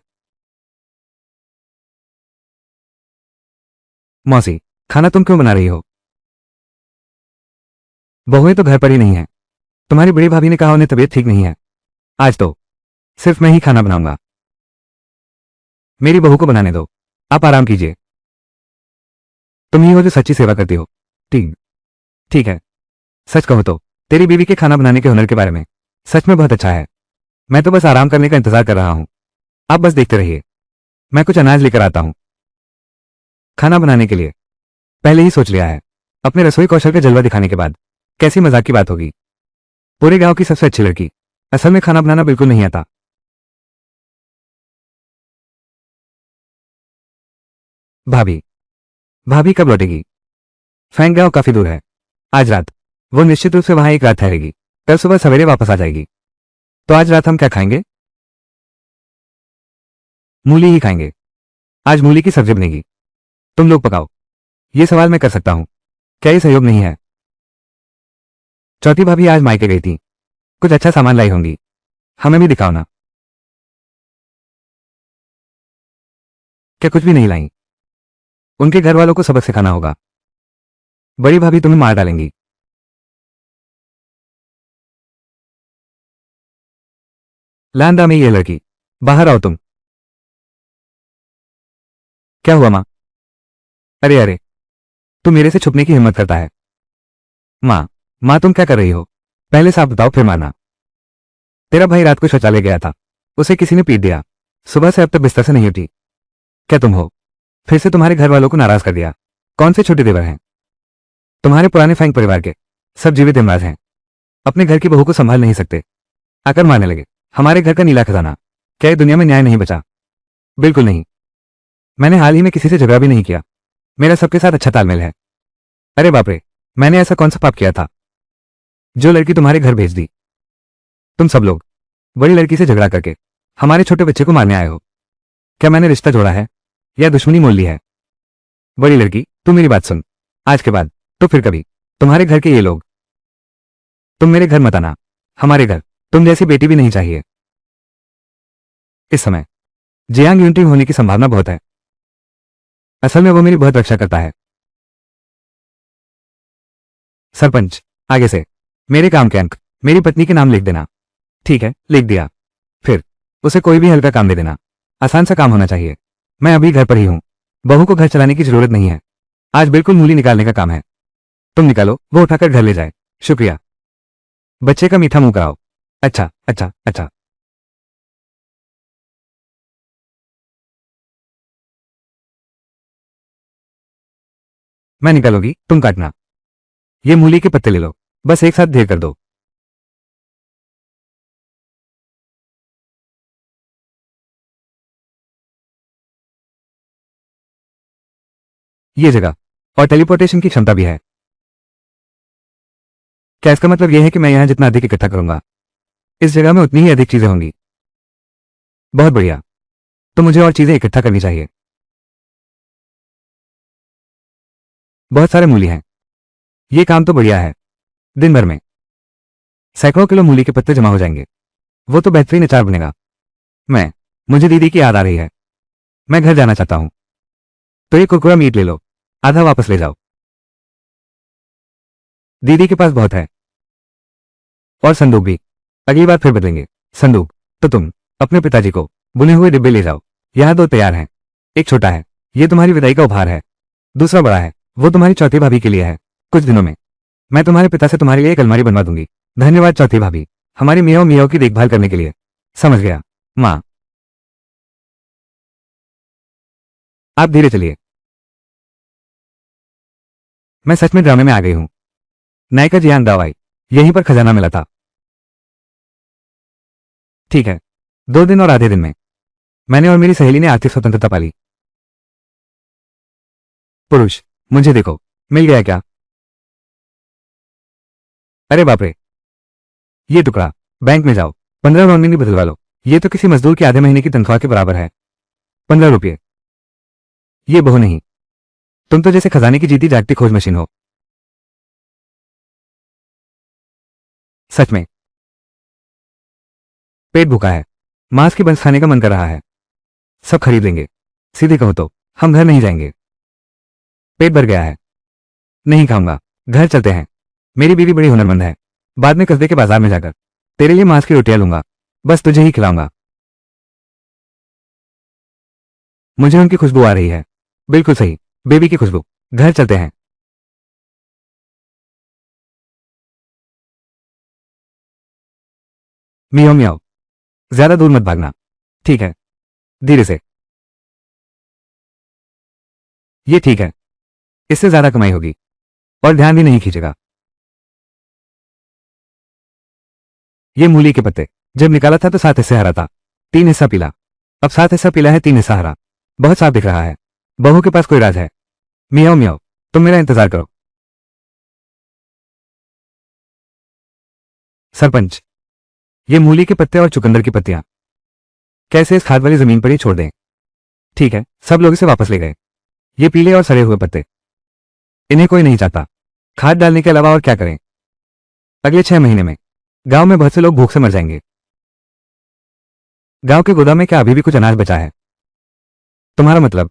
मौसी, खाना तुम क्यों बना रही हो? बहुएं तो घर पर ही नहीं है। तुम्हारी बड़ी भाभी ने कहा उन्हें तबीयत ठीक नहीं है। आज तो सिर्फ मैं ही खाना बनाऊंगा। मेरी बहू को बनाने दो, आप आराम कीजिए। तुम ही हो जो सच्ची सेवा करती हो। ठीक, ठीक है। सच कहो तो तेरी बीवी के खाना बनाने के हुनर के बारे में सच में बहुत अच्छा है। मैं तो बस आराम करने का इंतजार कर रहा हूं। आप बस देखते रहिए, मैं कुछ अनाज लेकर आता हूं। खाना बनाने के लिए पहले ही सोच लिया है। अपने रसोई कौशल का जलवा दिखाने के बाद कैसी मजाक की बात होगी। पूरे गांव की सबसे अच्छी लड़की, असल में खाना बनाना बिल्कुल नहीं आता। भाभी, भाभी कब लौटेगी? फैंग गांव काफी दूर है। आज रात वो निश्चित रूप से वहां एक रात ठहरेगी, कल सुबह सवेरे वापस आ जाएगी। तो आज रात हम क्या खाएंगे? मूली ही खाएंगे। आज मूली की सब्जी बनेगी, तुम लोग पकाओ। ये सवाल मैं कर सकता हूं, क्या ये सहयोग नहीं है? चौथी भाभी आज मायके गई थी, कुछ अच्छा सामान लाई होंगी। हमें भी दिखाओ ना। क्या कुछ भी नहीं लाई? उनके घर वालों को सबक सिखाना होगा। बड़ी भाभी तुम्हें मार डालेंगी। लांदा में ये लड़की, बाहर आओ तुम। क्या हुआ मां? अरे अरे, तू मेरे से छुपने की हिम्मत करता है। माँ तुम क्या कर रही हो? पहले साफ बताओ फिर माना। तेरा भाई रात को शौचालय गया था, उसे किसी ने पीट दिया, सुबह से अब तक बिस्तर से नहीं उठी। क्या तुम हो? फिर से तुम्हारे घर वालों को नाराज कर दिया। कौन से छोटे देवर हैं? तुम्हारे पुराने फैंग परिवार के सब जीवित इमराज हैं, अपने घर की बहू को संभाल नहीं सकते, आकर मारने लगे हमारे घर का नीला खजाना। क्या ये दुनिया में न्याय नहीं बचा? बिल्कुल नहीं। मैंने हाल ही में किसी से झगड़ा भी नहीं किया, मेरा सबके साथ अच्छा तालमेल है। अरे बाप रे, मैंने ऐसा कौन सा पाप किया था जो लड़की तुम्हारे घर भेज दी? तुम सब लोग बड़ी लड़की से झगड़ा करके हमारे छोटे बच्चे को मारने आए हो। क्या मैंने रिश्ता जोड़ा है या दुश्मनी मोल ली है? बड़ी लड़की, तू मेरी बात सुन, आज के बाद तो फिर कभी तुम्हारे घर के ये लोग, तुम मेरे घर मत आना। हमारे घर तुम जैसी बेटी भी नहीं चाहिए। इस समय जियांग यूनिटी होने की संभावना बहुत है। असल में वो मेरी बहुत रक्षा करता है। सरपंच, आगे से मेरे काम के अंक मेरी पत्नी के नाम लिख देना। ठीक है, लिख दिया। फिर उसे कोई भी हल्का काम दे देना, आसान सा काम होना चाहिए। मैं अभी घर पर ही हूं, बहू को घर चलाने की जरूरत नहीं है। आज बिल्कुल मूली निकालने का काम है। तुम निकालो, वो उठाकर घर ले जाए। शुक्रिया। बच्चे का मीठा मुंह कराओ। अच्छा अच्छा अच्छा। मैं निकालूंगी, तुम काटना। ये मूली के पत्ते ले लो, बस एक साथ ढेर कर दो। ये जगह और टेलीपोर्टेशन की क्षमता भी है। क्या इसका मतलब यह है कि मैं यहां जितना अधिक इकट्ठा करूंगा, इस जगह में उतनी ही अधिक चीजें होंगी? बहुत बढ़िया, तो मुझे और चीजें इकट्ठा करनी चाहिए। बहुत सारे मूली हैं, ये काम तो बढ़िया है। दिन भर में सैकड़ों किलो मूली के पत्ते जमा हो जाएंगे, वो तो बेहतरीन अचार बनेगा। मुझे दीदी की याद आ रही है। मैं घर जाना चाहता हूं। तो ये कुरकुरा मीट ले लो, आधा वापस ले जाओ। दीदी के पास बहुत है। और संदूक भी, अगली बार फिर बदलेंगे। संदूक तो तुम अपने पिताजी को बुने हुए डिब्बे ले जाओ, यहां दो तैयार हैं। एक छोटा है, ये तुम्हारी विदाई का उपहार है। दूसरा बड़ा है, वो तुम्हारी चौथी भाभी के लिए है। कुछ दिनों में मैं तुम्हारे पिता से तुम्हारे लिए एक अलमारी बनवा दूंगी। धन्यवाद चौथी भाभी, हमारी मियाओ मियाओ की देखभाल करने के लिए। समझ गया माँ। आप धीरे चलिए। मैं सच में ड्रामे में आ गई हूं। नायिका जियान दावाई, यहीं पर खजाना मिला था। ठीक है, 2 दिन और आधे दिन में मैंने और मेरी सहेली ने आर्थिक स्वतंत्रता पाली। पुरुष, मुझे देखो, मिल गया क्या? अरे बाप रे, ये टुकड़ा बैंक में जाओ, 15 नॉमिनी बदलवा लो। ये तो किसी मजदूर की आधे महीने की तनख्वाह के बराबर है। 15 रुपये। ये बहु नहीं, तुम तो जैसे खजाने की जीती जागती खोज मशीन हो। सच में पेट भूखा है, मांस की बंस खाने का मन कर रहा है। सब खरीद लेंगे। सीधे कहो तो हम घर नहीं जाएंगे। पेट भर गया है, नहीं खाऊंगा। घर चलते हैं। मेरी बीवी बड़ी हुनरमंद है, बाद में कस्बे के बाजार में जाकर तेरे लिए मांस की रोटियां लूंगा, बस तुझे ही खिलाऊंगा। मुझे उनकी खुशबू आ रही है। बिल्कुल सही, बेबी की खुशबू। घर चलते हैं। मियाओ मियाओ, ज्यादा दूर मत भागना। ठीक है, धीरे से। ये ठीक है, इससे ज्यादा कमाई होगी और ध्यान भी नहीं खींचेगा। ये मूली के पत्ते जब निकाला था तो 7 हिस्से हरा था, 3 हिस्सा पीला। अब 7 हिस्सा पीला है, 3 हिस्सा हरा। बहुत साफ दिख रहा है। बहू के पास कोई राज है। मियाओ मियाओ, तुम मेरा इंतजार करो। सरपंच, ये मूली के पत्ते और चुकंदर की पत्तियां कैसे इस खाद वाली जमीन पर ही छोड़ दें? ठीक है, सब लोग इसे वापस ले गए। ये पीले और सड़े हुए पत्ते, इन्हें कोई नहीं चाहता। खाद डालने के अलावा और क्या करें? अगले 6 महीने में गांव में बहुत से लोग भूख से मर जाएंगे। गांव के गोदाम में क्या अभी भी कुछ अनाज बचा है? तुम्हारा मतलब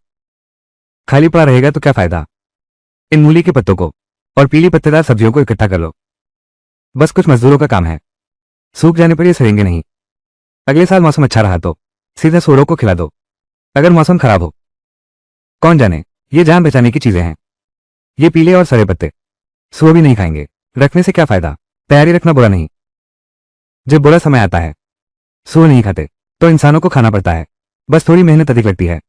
खाली पड़ा रहेगा तो क्या फायदा? इन मूली के पत्तों को और पीली पत्तेदार सब्जियों को इकट्ठा कर लो। बस कुछ मजदूरों का काम है, सूख जाने पर ये सड़ेंगे नहीं। अगले साल मौसम अच्छा रहा तो सीधे सूरों को खिला दो। अगर मौसम खराब हो, कौन जाने, ये जान बचाने की चीजें हैं। ये पीले और सड़े पत्ते सुअर भी नहीं खाएंगे। रखने से क्या फायदा, तैयारी रखना बुरा नहीं। जब बुरा समय आता है, सो नहीं खाते, तो इंसानों को खाना पड़ता है, बस थोड़ी मेहनत अधिक लगती है।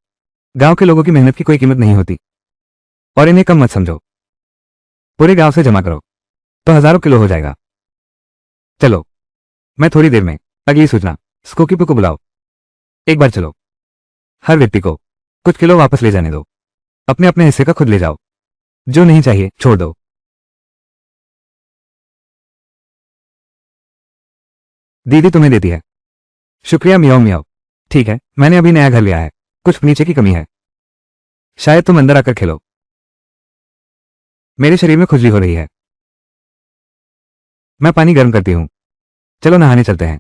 गांव के लोगों की मेहनत की कोई कीमत नहीं होती, और इन्हें कम मत समझो। पूरे गांव से जमा करो तो हजारों किलो हो जाएगा। चलो, मैं थोड़ी देर में अगली सूचना स्कोकीपर को बुलाओ। एक बार चलो, हर व्यक्ति को कुछ किलो वापस ले जाने दो। अपने अपने हिस्से का खुद ले जाओ, जो नहीं चाहिए छोड़ दो। दीदी तुम्हें देती है। शुक्रिया मियाओ मियाओ। ठीक है, मैंने अभी नया घर लिया है, कुछ नीचे की कमी है। शायद तुम अंदर आकर खेलो। मेरे शरीर में खुजली हो रही है। मैं पानी गर्म करती हूँ। चलो नहाने चलते हैं।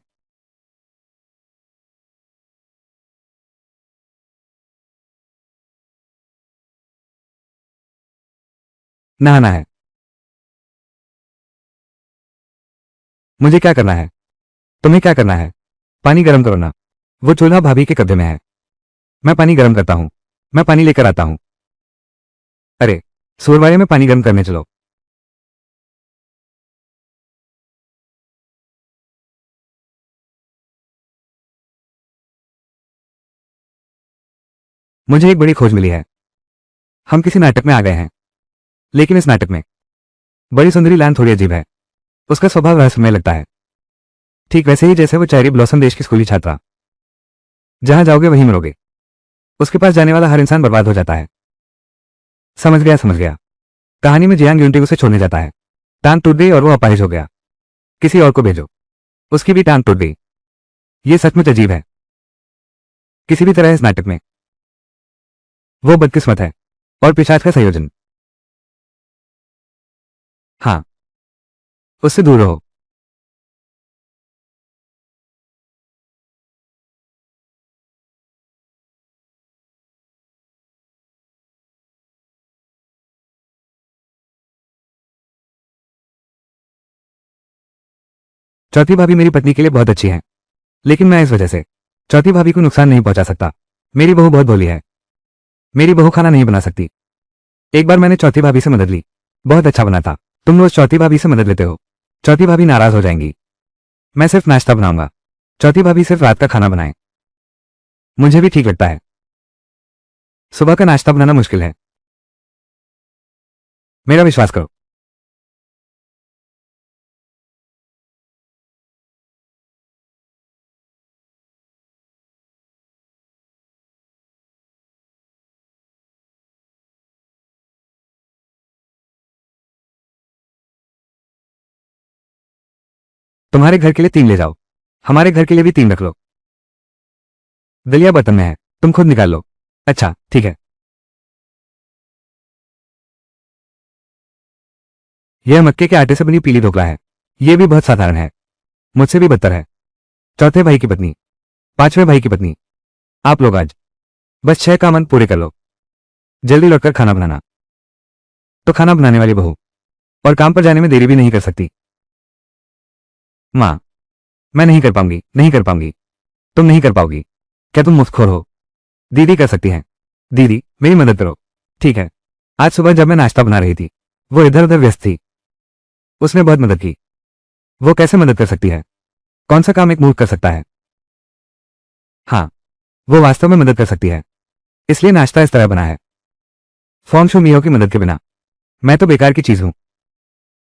नहाना है। मुझे क्या करना है? तुम्हें क्या करना है? पानी गर्म करो ना। वो चूल्हा भाभी के कब्जे में है। मैं पानी गर्म करता हूँ। मैं पानी लेकर आता हूँ। अरे, सूरवारे में पानी गर्म करने चलो। मुझे एक बड़ी खोज मिली है। हम किसी नाटक में आ गए हैं, लेकिन इस नाटक में बड़ी सुंदरी लान थोड़ी अजीब है। उसका स्वभाव रहस्यमय लगता है, ठीक वैसे ही जैसे वो चेरी ब्लॉसम देश की स्कूली छात्रा। जहां जाओगे वहीं मरोगे। उसके पास जाने वाला हर इंसान बर्बाद हो जाता है। समझ गया समझ गया। कहानी में जियांग यूनटिग उसे छोड़ने जाता है। टांग टूट गई और वो अपाहिज हो गया। किसी और को भेजो। उसकी भी टांग टूट गई। ये सचमुच अजीब है। किसी भी तरह इस नाटक में वो बदकिस्मत है और पिशाच का संयोजन। हाँ, उससे दूर रहो। चौथी भाभी मेरी पत्नी के लिए बहुत अच्छी है, लेकिन मैं इस वजह से चौथी भाभी को नुकसान नहीं पहुंचा सकता। मेरी बहू बहुत भोली है। मेरी बहू खाना नहीं बना सकती। एक बार मैंने चौथी भाभी से मदद ली, बहुत अच्छा बना था। तुम रोज चौथी भाभी से मदद लेते हो, चौथी भाभी नाराज हो जाएंगी। मैं सिर्फ नाश्ता बनाऊंगा, चौथी भाभी सिर्फ रात का खाना बनाए। मुझे भी ठीक लगता है। सुबह का नाश्ता बनाना मुश्किल है, मेरा विश्वास करो। तुम्हारे घर के लिए 3 ले जाओ, हमारे घर के लिए भी 3 रख लो। दलिया बर्तन में है, तुम खुद निकाल लो। अच्छा ठीक है। यह मक्के के आटे से बनी पीली ढोकला है। यह भी बहुत साधारण है, मुझसे भी बदतर है। चौथे भाई की पत्नी, पांचवें भाई की पत्नी, आप लोग आज बस 6 काम अंत पूरे कर लो। जल्दी लौटकर खाना बनाना। तो खाना बनाने वाली बहू और काम पर जाने में देरी भी नहीं कर सकती। माँ, मैं नहीं कर पाऊंगी, नहीं कर पाऊंगी। तुम नहीं कर पाओगी। क्या तुम मुफ्तखोर हो? दीदी कर सकती हैं। दीदी मेरी मदद करो। ठीक है। आज सुबह जब मैं नाश्ता बना रही थी, वो इधर उधर व्यस्त थी। उसने बहुत मदद की। वो कैसे मदद कर सकती है? कौन सा काम एक मूर्ख कर सकता है? हाँ, वो वास्तव में मदद कर सकती है, इसलिए नाश्ता इस तरह बना है। फॉर्म शो मियो की मदद के बिना मैं तो बेकार की चीज हूं।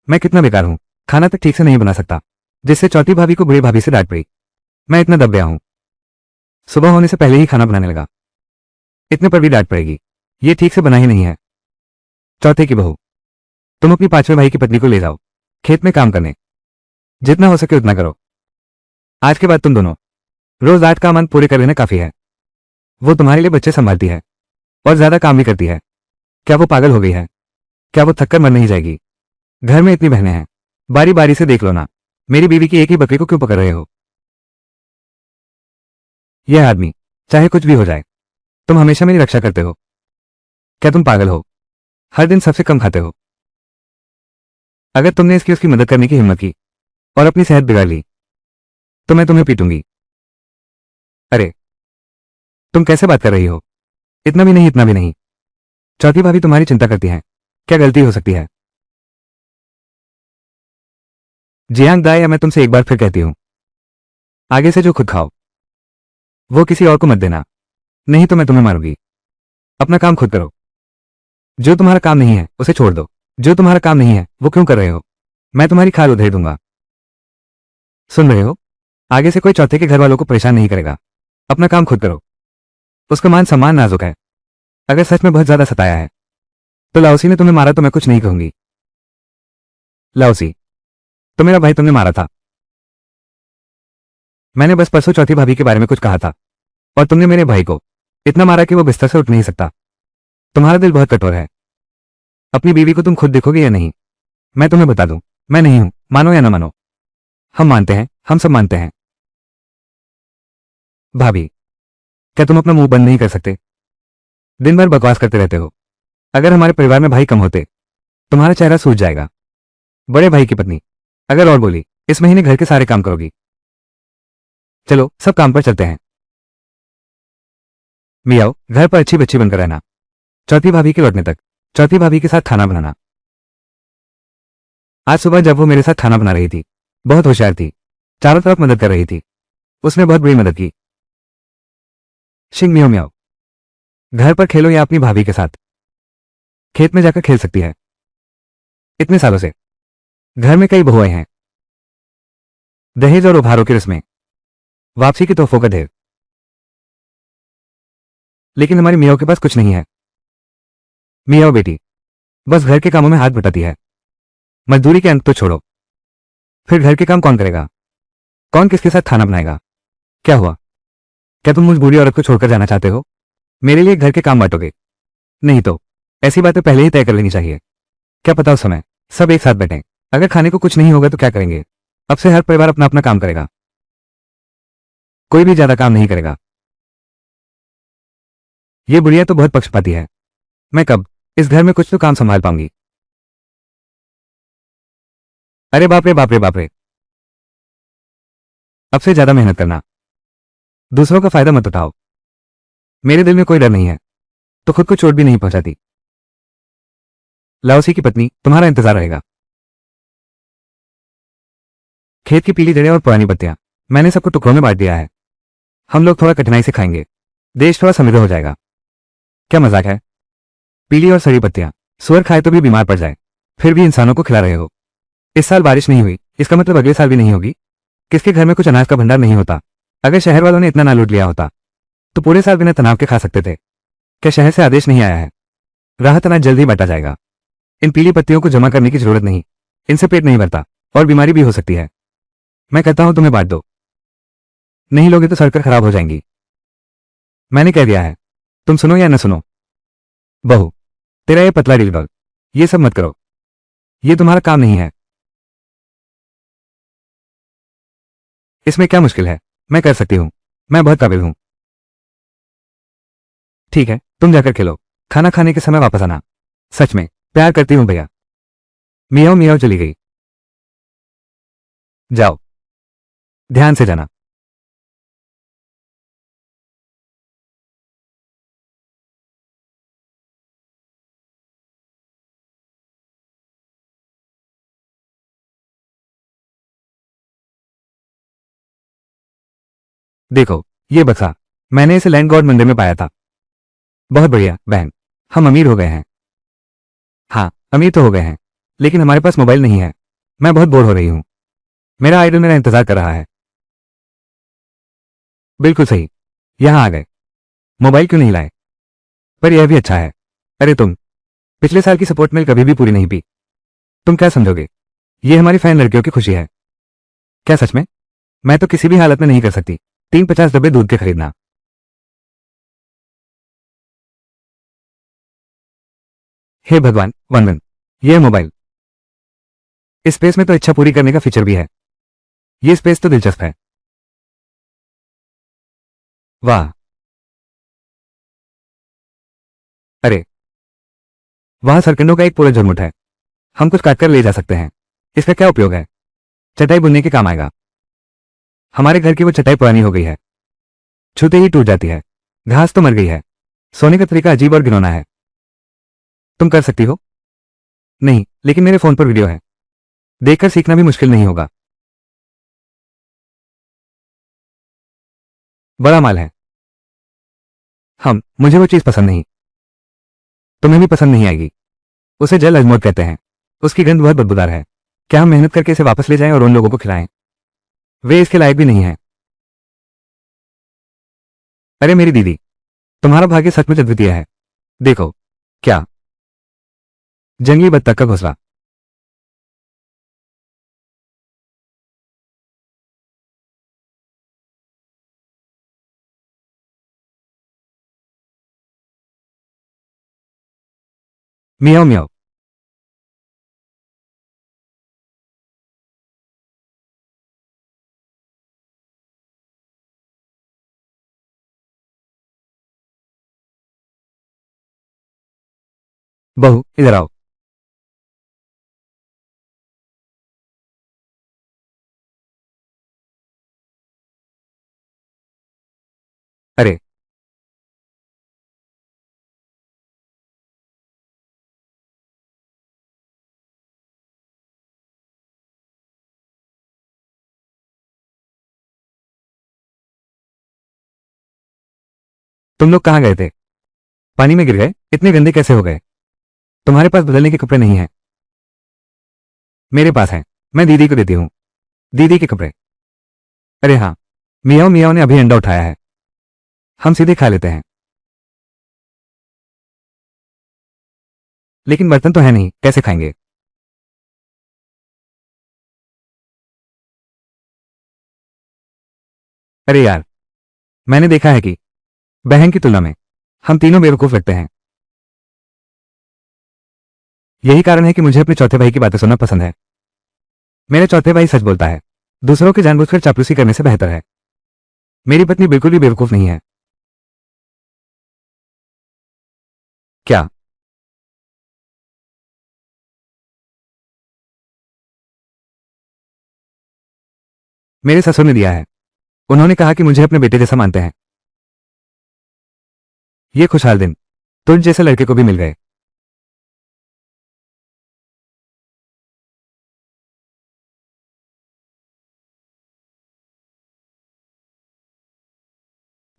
मैं कितना बेकार हूं, खाना तक ठीक से नहीं बना सकता, जिससे चौथी भाभी को बुरी भाभी से डांट पड़ी। मैं इतना दब गया हूं, सुबह होने से पहले ही खाना बनाने लगा। इतने पर भी डांट पड़ेगी, ये ठीक से बना ही नहीं है। चौथे की बहू, तुम अपनी पांचवें भाई की पत्नी को ले जाओ खेत में काम करने। जितना हो सके उतना करो। आज के बाद तुम दोनों रोज 8 काम अंत पूरे कर लेना काफी है। वो तुम्हारे लिए बच्चे संभालती है और ज्यादा काम भी करती है। क्या वो पागल हो गई है? क्या वो थककर मर नहीं जाएगी? घर में इतनी बहनें हैं, बारी बारी से देख लो ना। मेरी बीवी की एक ही बकरी को क्यों पकड़ रहे हो? यह आदमी, चाहे कुछ भी हो जाए, तुम हमेशा मेरी रक्षा करते हो। क्या तुम पागल हो? हर दिन सबसे कम खाते हो। अगर तुमने इसकी उसकी मदद करने की हिम्मत की और अपनी सेहत बिगाड़ ली, तो मैं तुम्हें पीटूंगी। अरे, तुम कैसे बात कर रही हो? इतना भी नहीं, इतना भी नहीं। चौथी भाभी तुम्हारी चिंता करती हैं, क्या गलती हो सकती है? जियांग दाई, मैं तुमसे एक बार फिर कहती हूं, आगे से जो खुद खाओ वो किसी और को मत देना, नहीं तो मैं तुम्हें मारूंगी। अपना काम खुद करो। जो तुम्हारा काम नहीं है उसे छोड़ दो। जो तुम्हारा काम नहीं है वो क्यों कर रहे हो? मैं तुम्हारी खाल उधेड़ दूंगा। सुन रहे हो? आगे से कोई चौथे के घर वालों को परेशान नहीं करेगा। अपना काम खुद करो। उसका मान सम्मान नाजुक है। अगर सच में बहुत ज्यादा सताया है तो लाओसी ने तुम्हें मारा तो मैं कुछ नहीं कहूंगी। लाओसी, तो मेरा भाई तुमने मारा था। मैंने बस परसों चौथी भाभी के बारे में कुछ कहा था और तुमने मेरे भाई को इतना मारा कि वो बिस्तर से उठ नहीं सकता। तुम्हारा दिल बहुत कठोर है। अपनी बीवी को तुम खुद देखोगे या नहीं? मैं तुम्हें बता दूं, मैं नहीं हूं, मानो या ना मानो। हम मानते हैं, हम सब मानते हैं। भाभी, क्या तुम अपना मुंह बंद नहीं कर सकते? दिन भर बकवास करते रहते हो। अगर हमारे परिवार में भाई कम होते तुम्हारा चेहरा सूज जाएगा। बड़े भाई की पत्नी अगर और बोली, इस महीने घर के सारे काम करोगी। चलो सब काम पर चलते हैं। मियाओ, घर पर अच्छी बच्ची बनकर रहना। चौथी भाभी के लौटने तक चौथी भाभी के साथ खाना बनाना। आज सुबह जब वो मेरे साथ खाना बना रही थी, बहुत होशियार थी, चारों तरफ मदद कर रही थी। उसने बहुत बड़ी मदद की। शिंग मियो मियाओ, घर पर खेलो या अपनी भाभी के साथ खेत में जाकर खेल सकती है। इतने सालों से घर में कई बहुएं हैं। दहेज और उपहारों की रस्में, वापसी की तोहफों का ढेर, लेकिन हमारी मियाओ के पास कुछ नहीं है। मियाओ बेटी बस घर के कामों में हाथ बटाती है। मजदूरी के अंत तो छोड़ो, फिर घर के काम कौन करेगा? कौन किसके साथ खाना बनाएगा? क्या हुआ? क्या तुम मुझ बूढ़ी औरत को छोड़कर जाना चाहते हो? मेरे लिए घर के काम बांटोगे? नहीं तो ऐसी बातें पहले ही तय कर लेनी चाहिए। क्या पता उस समय सब एक साथ बैठें। अगर खाने को कुछ नहीं होगा तो क्या करेंगे? अब से हर परिवार अपना अपना काम करेगा, कोई भी ज्यादा काम नहीं करेगा। ये बुढ़िया तो बहुत पक्षपाती है। मैं कब इस घर में कुछ तो काम संभाल पाऊंगी? अरे बाप रे बाप रे बाप रे। अब से ज्यादा मेहनत करना, दूसरों का फायदा मत उठाओ। मेरे दिल में कोई डर नहीं है तो खुद को चोट भी नहीं पहुंचाती। लाओसी की पत्नी तुम्हारा इंतजार रहेगा। खेत की पीली जड़ें और पुरानी पत्तियां मैंने सबको टुकड़ों में बांट दिया है। हम लोग थोड़ा कठिनाई से खाएंगे, देश थोड़ा समृद्ध हो जाएगा। क्या मजाक है? पीली और सड़ी पत्तियां सुअर खाए तो भी बीमार पड़ जाए, फिर भी इंसानों को खिला रहे हो। इस साल बारिश नहीं हुई, इसका मतलब अगले साल भी नहीं होगी। किसके घर में कुछ अनाज का भंडार नहीं होता? अगर शहर वालों ने इतना ना लूट लिया होता तो पूरे साल बिना तनाव के खा सकते थे। क्या शहर से आदेश नहीं आया है? राहत अनाज जल्द ही बांटा जाएगा। इन पीली पत्तियों को जमा करने की जरूरत नहीं, इनसे पेट नहीं भरता और बीमारी भी हो सकती है। मैं कहता हूं तुम्हें बांट दो, नहीं लोगे तो सड़कर खराब हो जाएंगी। मैंने कह दिया है, तुम सुनो या न सुनो। बहू, तेरा ये पतला डील, ये सब मत करो, ये तुम्हारा काम नहीं है। इसमें क्या मुश्किल है? मैं कर सकती हूं, मैं बहुत काबिल हूं। ठीक है, तुम जाकर खेलो, खाना खाने के समय वापस आना। सच में प्यार करती हूं भैया। मियाओ मियाओ चली गई। जाओ, ध्यान से जाना। देखो, ये बक्सा मैंने इसे लैंड गॉड मंदिर में पाया था। बहुत बढ़िया बहन, हम अमीर हो गए हैं। हाँ, अमीर तो हो गए हैं, लेकिन हमारे पास मोबाइल नहीं है। मैं बहुत बोर हो रही हूं। मेरा आइडल मेरा इंतजार कर रहा है। बिल्कुल सही, यहां आ गए। मोबाइल क्यों नहीं लाए? पर यह भी अच्छा है। अरे तुम पिछले साल की सपोर्ट मेल कभी भी पूरी नहीं पी। तुम क्या समझोगे? ये हमारी फैन लड़कियों की खुशी है। क्या सच में? मैं तो किसी भी हालत में नहीं कर सकती 350 डब्बे दूध के खरीदना। हे भगवान, वन वन, यह मोबाइल। इस स्पेस में तो इच्छा पूरी करने का फीचर भी है। ये स्पेस तो दिलचस्प है। वाह, अरे वहां सरकंडों का एक पूरा झुरमुट है। हम कुछ काटकर ले जा सकते हैं। इसका क्या उपयोग है? चटाई बुनने के काम आएगा। हमारे घर की वो चटाई पुरानी हो गई है, छूते ही टूट जाती है। घास तो मर गई है। सोने का तरीका अजीब और घिनौना है। तुम कर सकती हो? नहीं, लेकिन मेरे फोन पर वीडियो है, देखकर सीखना भी मुश्किल नहीं होगा। बड़ा माल है। मुझे वो चीज पसंद नहीं। तुम्हें भी पसंद नहीं आएगी। उसे जल अजमोद कहते हैं। उसकी गंध बहुत बदबूदार है। क्या हम मेहनत करके इसे वापस ले जाएं और उन लोगों को खिलाएं? वे इसके लायक भी नहीं हैं। अरे मेरी दीदी, तुम्हारा भाग्य सचमुच अद्वितीय है। देखो। क्या? जंगली बत्तख का घोंसला। मियाओ मियाओ। बहू, इधर आओ। अरे, तुम लोग कहाँ गए थे? पानी में गिर गए? इतने गंदे कैसे हो गए? तुम्हारे पास बदलने के कपड़े नहीं हैं? मेरे पास हैं। मैं दीदी को देती हूँ। दीदी के कपड़े। अरे हाँ, मियाओ मियाओ ने अभी अंडा उठाया है। हम सीधे खा लेते हैं। लेकिन बर्तन तो है नहीं, कैसे खाएंगे? अरे यार, मैंने देखा है कि बहन की तुलना में हम तीनों बेवकूफ लगते हैं। यही कारण है कि मुझे अपने चौथे भाई की बातें सुनना पसंद है। मेरा चौथे भाई सच बोलता है। दूसरों के जानबूझकर चापलूसी करने से बेहतर है। मेरी पत्नी बिल्कुल भी बेवकूफ नहीं है। क्या? मेरे ससुर ने दिया है। उन्होंने कहा कि मुझे अपने बेटे जैसा मानते हैं। ये खुशहाल दिन तुझ जैसे लड़के को भी मिल गए।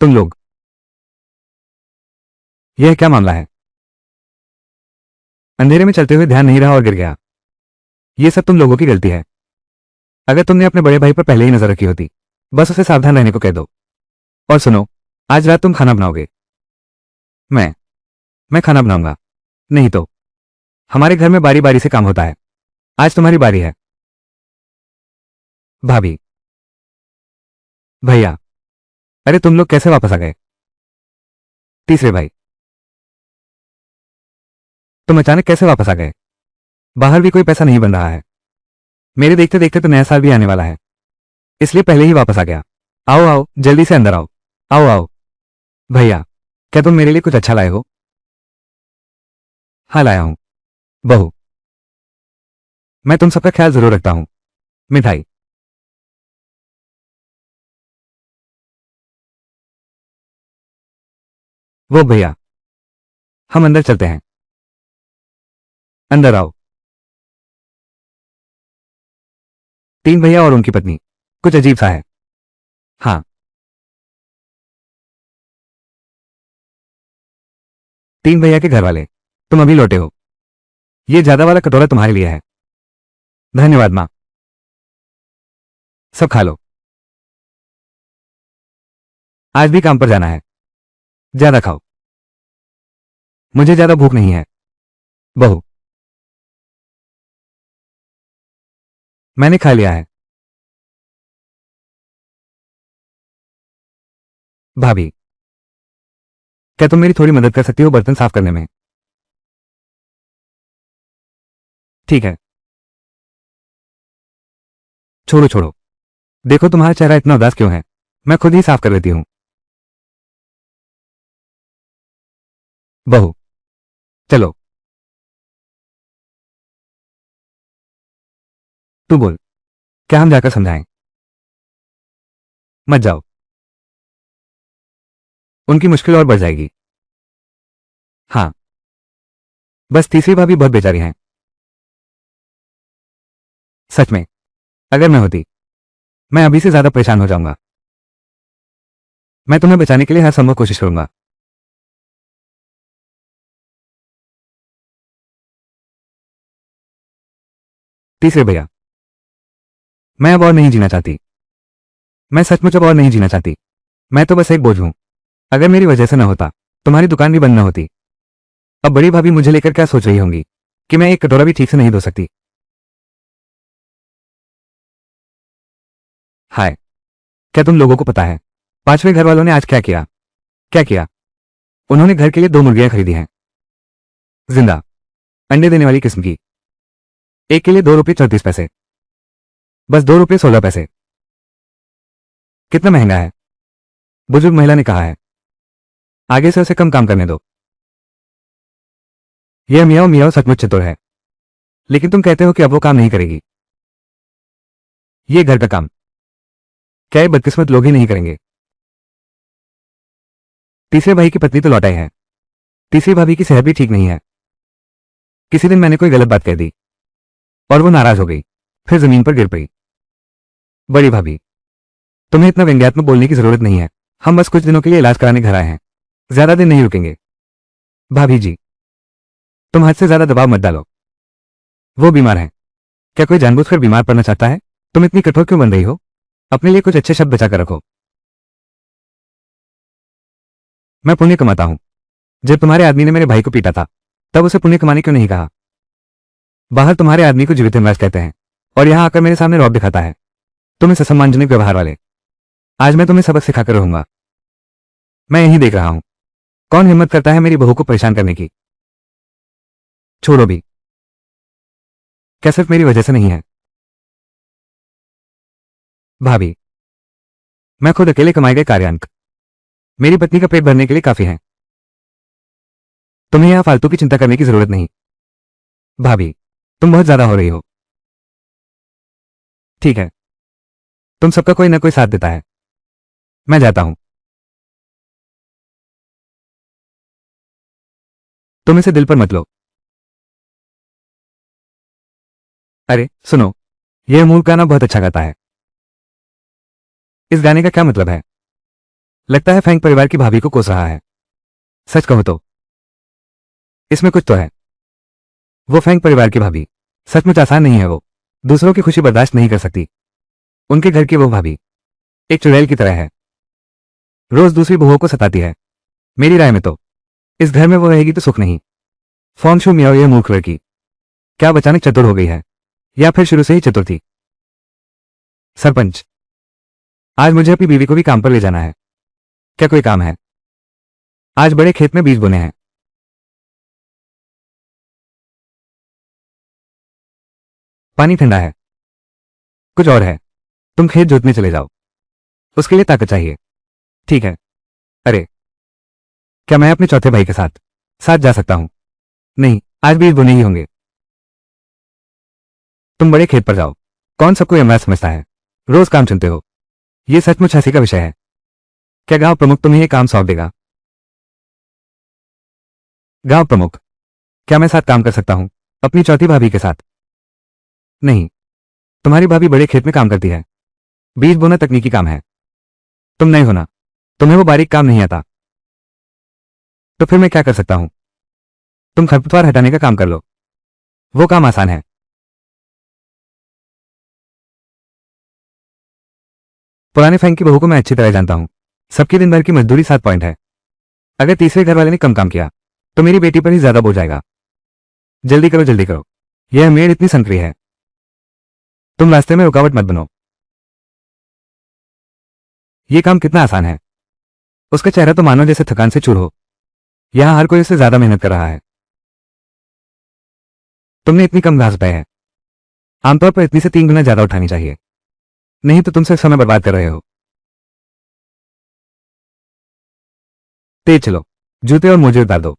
तुम लोग, यह क्या मामला है? अंधेरे में चलते हुए ध्यान नहीं रहा और गिर गया। ये सब तुम लोगों की गलती है। अगर तुमने अपने बड़े भाई पर पहले ही नजर रखी होती, बस उसे सावधान रहने को कह दो। और सुनो, आज रात तुम खाना बनाओगे? मैं मैं खाना बनाऊंगा। नहीं तो। हमारे घर में बारी बारी से काम होता है। आज तुम्हारी बारी है। भाभी। भैया। अरे तुम लोग कैसे वापस आ गए? तीसरे भाई। तुम अचानक कैसे वापस आ गए? बाहर भी कोई पैसा नहीं बन रहा है। मेरे देखते देखते तो नया साल भी आने वाला है, इसलिए पहले ही वापस आ गया। आओ आओ, जल्दी से अंदर आओ। आओ आओ। भैया, क्या तुम मेरे लिए कुछ अच्छा लाए हो? हाँ लाया हूं। बहू, मैं तुम सबका ख्याल जरूर रखता हूं। मिठाई। वो भैया, हम अंदर चलते हैं। अंदर आओ। तीन भैया और उनकी पत्नी। कुछ अजीब सा है। हाँ। तीन भैया के घर वाले। तुम अभी लौटे हो। ये ज्यादा वाला कटोरा तुम्हारे लिए है। धन्यवाद माँ। सब खा लो। आज भी काम पर जाना है। ज्यादा खाओ। मुझे ज्यादा भूख नहीं है। बहू, मैंने खा लिया है। भाभी, क्या तुम मेरी थोड़ी मदद कर सकती हो बर्तन साफ करने में? ठीक है। छोड़ो छोड़ो। देखो तुम्हारा चेहरा इतना उदास क्यों है? मैं खुद ही साफ कर लेती हूँ। बहू, चलो। तू बोल। क्या हम जाकर समझाएं? मत जाओ। उनकी मुश्किल और बढ़ जाएगी। हाँ। बस तीसरी भाभी बहुत बेचारी हैं। सच में। अगर मैं होती, मैं अभी से ज्यादा परेशान हो जाऊंगा। मैं तुम्हें बचाने के लिए हर संभव कोशिश करूंगा। तीसरे भैया, मैं अब और नहीं जीना चाहती। मैं सचमुच अब और नहीं जीना चाहती। मैं तो बस एक बोझ हूं। अगर मेरी वजह से न होता, तुम्हारी दुकान भी बंद न होती। अब बड़ी भाभी मुझे लेकर क्या सोच रही होंगी कि मैं एक कटोरा भी ठीक से नहीं धो सकती। हाय, क्या तुम लोगों को पता है पांचवें घर वालों ने आज क्या किया? क्या किया? उन्होंने घर के लिए 2 मुर्गियां खरीदी हैं, जिंदा, अंडे देने वाली किस्म की। एक के लिए 2 रुपये 34 पैसे। बस 2 रुपये 16 पैसे। कितना महंगा है? बुजुर्ग महिला ने कहा है। आगे से उसे कम काम करने दो। यह मियाओ मियाओ सचमुच चतुर है, लेकिन तुम कहते हो कि अब वो काम नहीं करेगी। ये घर का काम क्या ये बदकिस्मत लोग ही नहीं करेंगे? तीसरे भाई की पत्नी तो लौटाई है। तीसरी भाभी की सेहत भी ठीक नहीं है। किसी दिन मैंने कोई गलत बात कह दी और वो नाराज हो गई, फिर जमीन पर गिर पड़ी। बड़ी भाभी, तुम्हें इतना व्यंग्यात्मक बोलने की जरूरत नहीं है। हम बस कुछ दिनों के लिए इलाज कराने घर आए हैं, ज्यादा दिन नहीं रुकेंगे। भाभी जी, तुम हद से ज्यादा दबाव मत डालो। वो बीमार है। क्या कोई जानबूझकर बीमार पड़ना चाहता है? तुम इतनी कठोर क्यों बन रही हो? अपने लिए कुछ अच्छे शब्द बचाकर रखो। मैं पुण्य कमाता हूं। जब तुम्हारे आदमी ने मेरे भाई को पीटा था, तब उसे पुण्य कमाने क्यों नहीं कहा? बाहर तुम्हारे आदमी को जीवित हिमराज कहते हैं और यहां आकर मेरे सामने रौब दिखाता है। तुम इस असम्मानजनक व्यवहार वाले। आज मैं तुम्हें सबक सिखाकर रहूंगा। मैं यही देख रहा हूं कौन हिम्मत करता है मेरी बहू को परेशान करने की। छोड़ो भी, क्या सिर्फ मेरी वजह से नहीं है? भाभी, मैं खुद अकेले कमाए गए कार्यानक मेरी पत्नी का पेट भरने के लिए काफी है। तुम्हें यहां फालतू की चिंता करने की जरूरत नहीं। भाभी, तुम बहुत ज्यादा हो रही हो। ठीक है, तुम सबका कोई ना कोई साथ देता है। मैं जाता हूं। तुम इसे दिल पर मत लो। अरे सुनो, यह मूल गाना बहुत अच्छा गाता है। इस गाने का क्या मतलब है? लगता है फैंग परिवार की भाभी को कोस रहा है। सच कहो तो इसमें कुछ तो है। वो फैंग परिवार की भाभी सचमुच आसान नहीं है। वो दूसरों की खुशी बर्दाश्त नहीं कर सकती। उनके घर की वो भाभी एक चुड़ैल की तरह है, रोज दूसरी बहुओं को सताती है। मेरी राय में तो इस घर में वो रहेगी तो सुख नहीं। फॉर्म शो मियाओ ये मूर्ख लड़की क्या अब अचानक चतुर हो गई है, या फिर शुरू से ही चतुर थी? सरपंच, आज मुझे अपनी बीवी को भी काम पर ले जाना है। क्या कोई काम है? आज बड़े खेत में बीज बोने हैं। पानी ठंडा है। कुछ और है? तुम खेत जोतने चले जाओ। उसके लिए ताकत चाहिए। ठीक है। अरे, क्या मैं अपने चौथे भाई के साथ साथ जा सकता हूं? नहीं, आज बीज बोने ही होंगे। तुम बड़े खेत पर जाओ। कौन सबको यमराज समझता है? रोज काम चुनते हो। यह सचमुच हंसी का विषय है। क्या गांव प्रमुख तुम्हें यह काम सौंप देगा? गांव प्रमुख? क्या मैं साथ काम कर सकता हूं अपनी चौथी भाभी के साथ? नहीं, तुम्हारी भाभी बड़े खेत में काम करती है। बीज बोना तकनीकी काम है। तुम नहीं होना, तुम्हें वो बारीक काम नहीं आता। तो फिर मैं क्या कर सकता हूं? तुम खरपतवार हटाने का काम कर लो। वो काम आसान है। पुराने फैंक की बहू को मैं अच्छी तरह जानता हूं। सबकी दिन भर की मजदूरी 7 पॉइंट है। अगर तीसरे घर वाले ने कम काम किया तो मेरी बेटी पर ही ज्यादा बोझ आएगा। जल्दी करो जल्दी करो, यह मेड़ इतनी संकरी है। तुम रास्ते में रुकावट मत बनो। यह काम कितना आसान है। उसका चेहरा तो मानो जैसे थकान से चूर हो। यहां हर कोई उससे ज्यादा मेहनत कर रहा है। तुमने इतनी कम घास उठाई है। आमतौर पर इतनी से 3 गुना ज्यादा उठानी चाहिए, नहीं तो तुम सिर्फ समय बर्बाद कर रहे हो। तेज चलो, जूते और मोजे उतार दो।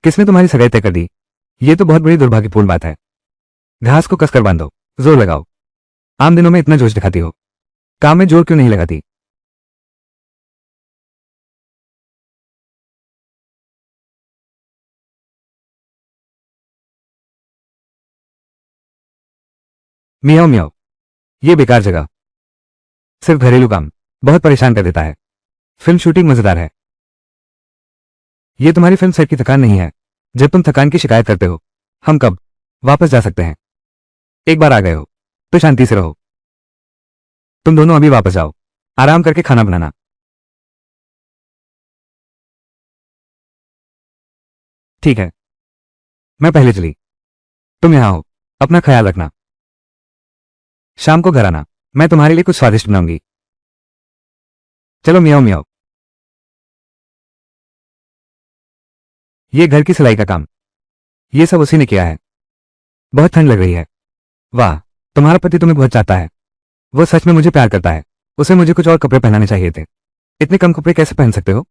किसने तुम्हारी सगाई तय कर दी? ये तो बहुत बड़ी दुर्भाग्यपूर्ण बात है। घास को कसकर बांधो, जोर लगाओ। आम दिनों में इतना जोश दिखाती हो, काम में जोर क्यों नहीं लगाती? मियाओ मियाओ, ये बेकार जगह, सिर्फ घरेलू काम बहुत परेशान कर देता है। फिल्म शूटिंग मजेदार है। ये तुम्हारी फिल्म सेट की थकान नहीं है। जब तुम थकान की शिकायत करते हो, हम कब वापस जा सकते हैं? एक बार आ गए हो तो शांति से रहो। तुम दोनों अभी वापस जाओ, आराम करके खाना बनाना। ठीक है, मैं पहले चली। तुम यहां हो, अपना ख्याल रखना। शाम को घर आना, मैं तुम्हारे लिए कुछ स्वादिष्ट बनाऊंगी। चलो मियाओ मियाओ। ये घर की सिलाई का काम, ये सब उसी ने किया है। बहुत ठंड लग रही है। वाह, तुम्हारा पति तुम्हें बहुत चाहता है। वो सच में मुझे प्यार करता है। उसे मुझे कुछ और कपड़े पहनाने चाहिए थे। इतने कम कपड़े कैसे पहन सकते हो?